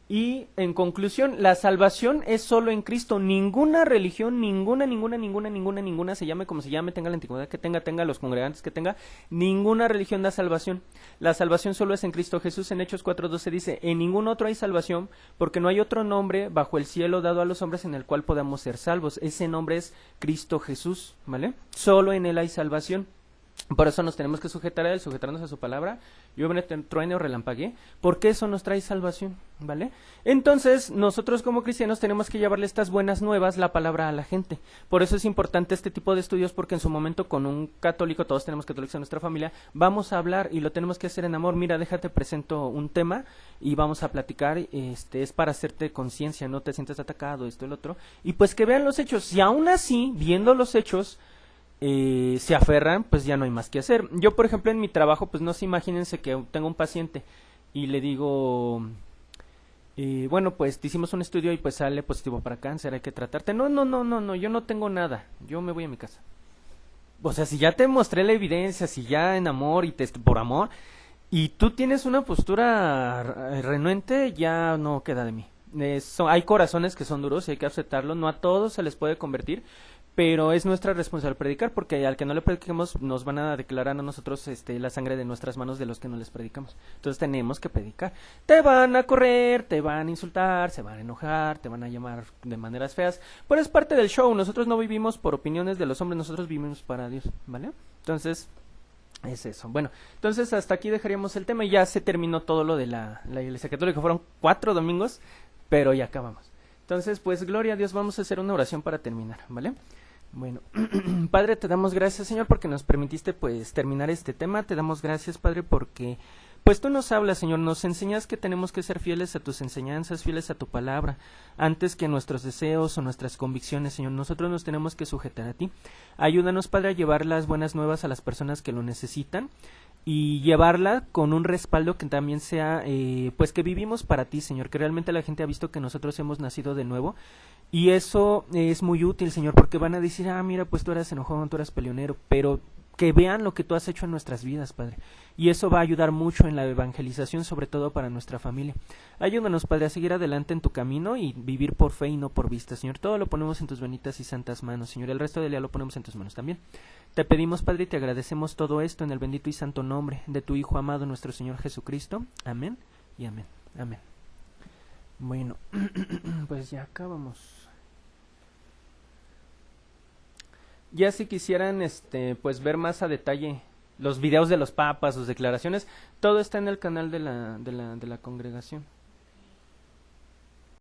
Y en conclusión, la salvación es solo en Cristo. Ninguna religión, ninguna, se llame como se llame, tenga la antigüedad que tenga los congregantes que tenga, ninguna religión da salvación. La salvación solo es en Cristo Jesús. En Hechos 4:12 dice, en ningún otro hay salvación, porque no hay otro nombre bajo el cielo dado a los hombres en el cual podamos ser salvos. Ese nombre es Cristo Jesús, ¿vale? Solo en Él hay salvación. Por eso nos tenemos que sujetar a Él, sujetarnos a su palabra. Llueve, truene o relampaguee, porque eso nos trae salvación, ¿vale? Entonces, nosotros como cristianos tenemos que llevarle estas buenas nuevas, la palabra a la gente. Por eso es importante este tipo de estudios, porque en su momento con un católico, todos tenemos católicos en nuestra familia, vamos a hablar y lo tenemos que hacer en amor. Mira, déjate presento un tema y vamos a platicar, es para hacerte conciencia, no te sientes atacado, esto, el otro, y pues que vean los hechos. Y aún así, viendo los hechos, se aferran, pues ya no hay más que hacer. Yo, por ejemplo, en mi trabajo, pues no se imagínense que tengo un paciente y le digo, bueno, pues te hicimos un estudio y pues sale positivo para cáncer, hay que tratarte. No, yo no tengo nada, yo me voy a mi casa. O sea, si ya te mostré la evidencia, si ya en amor y por amor, y tú tienes una postura renuente, ya no queda de mí. Hay corazones que son duros y hay que aceptarlo, no a todos se les puede convertir, pero es nuestra responsabilidad predicar, porque al que no le prediquemos nos van a declarar a nosotros la sangre de nuestras manos de los que no les predicamos. Entonces tenemos que predicar. Te van a correr, te van a insultar, se van a enojar, te van a llamar de maneras feas, pero es parte del show. Nosotros no vivimos por opiniones de los hombres, nosotros vivimos para Dios, ¿vale? Entonces es eso. Bueno, entonces hasta aquí dejaríamos el tema y ya se terminó todo lo de la Iglesia Católica. Fueron 4 domingos, pero ya acabamos. Entonces, pues, gloria a Dios, vamos a hacer una oración para terminar, ¿vale? Bueno, Padre, te damos gracias, Señor, porque nos permitiste, pues, terminar este tema. Te damos gracias, Padre, porque, pues, pues tú nos hablas, Señor, nos enseñas que tenemos que ser fieles a tus enseñanzas, fieles a tu palabra, antes que nuestros deseos o nuestras convicciones, Señor. Nosotros nos tenemos que sujetar a ti. Ayúdanos, Padre, a llevar las buenas nuevas a las personas que lo necesitan y llevarla con un respaldo que también sea, pues que vivimos para ti, Señor, que realmente la gente ha visto que nosotros hemos nacido de nuevo. Y eso es muy útil, Señor, porque van a decir, mira, pues tú eras enojón, tú eras peleonero, pero que vean lo que tú has hecho en nuestras vidas, Padre. Y eso va a ayudar mucho en la evangelización, sobre todo para nuestra familia. Ayúdanos, Padre, a seguir adelante en tu camino y vivir por fe y no por vista, Señor. Todo lo ponemos en tus bonitas y santas manos, Señor. El resto del día lo ponemos en tus manos también. Te pedimos, Padre, y te agradecemos todo esto en el bendito y santo nombre de tu Hijo amado, nuestro Señor Jesucristo. Amén y amén. Amén. Bueno, pues ya acabamos. Ya si quisieran pues ver más a detalle los videos de los papas, sus declaraciones, todo está en el canal de la congregación.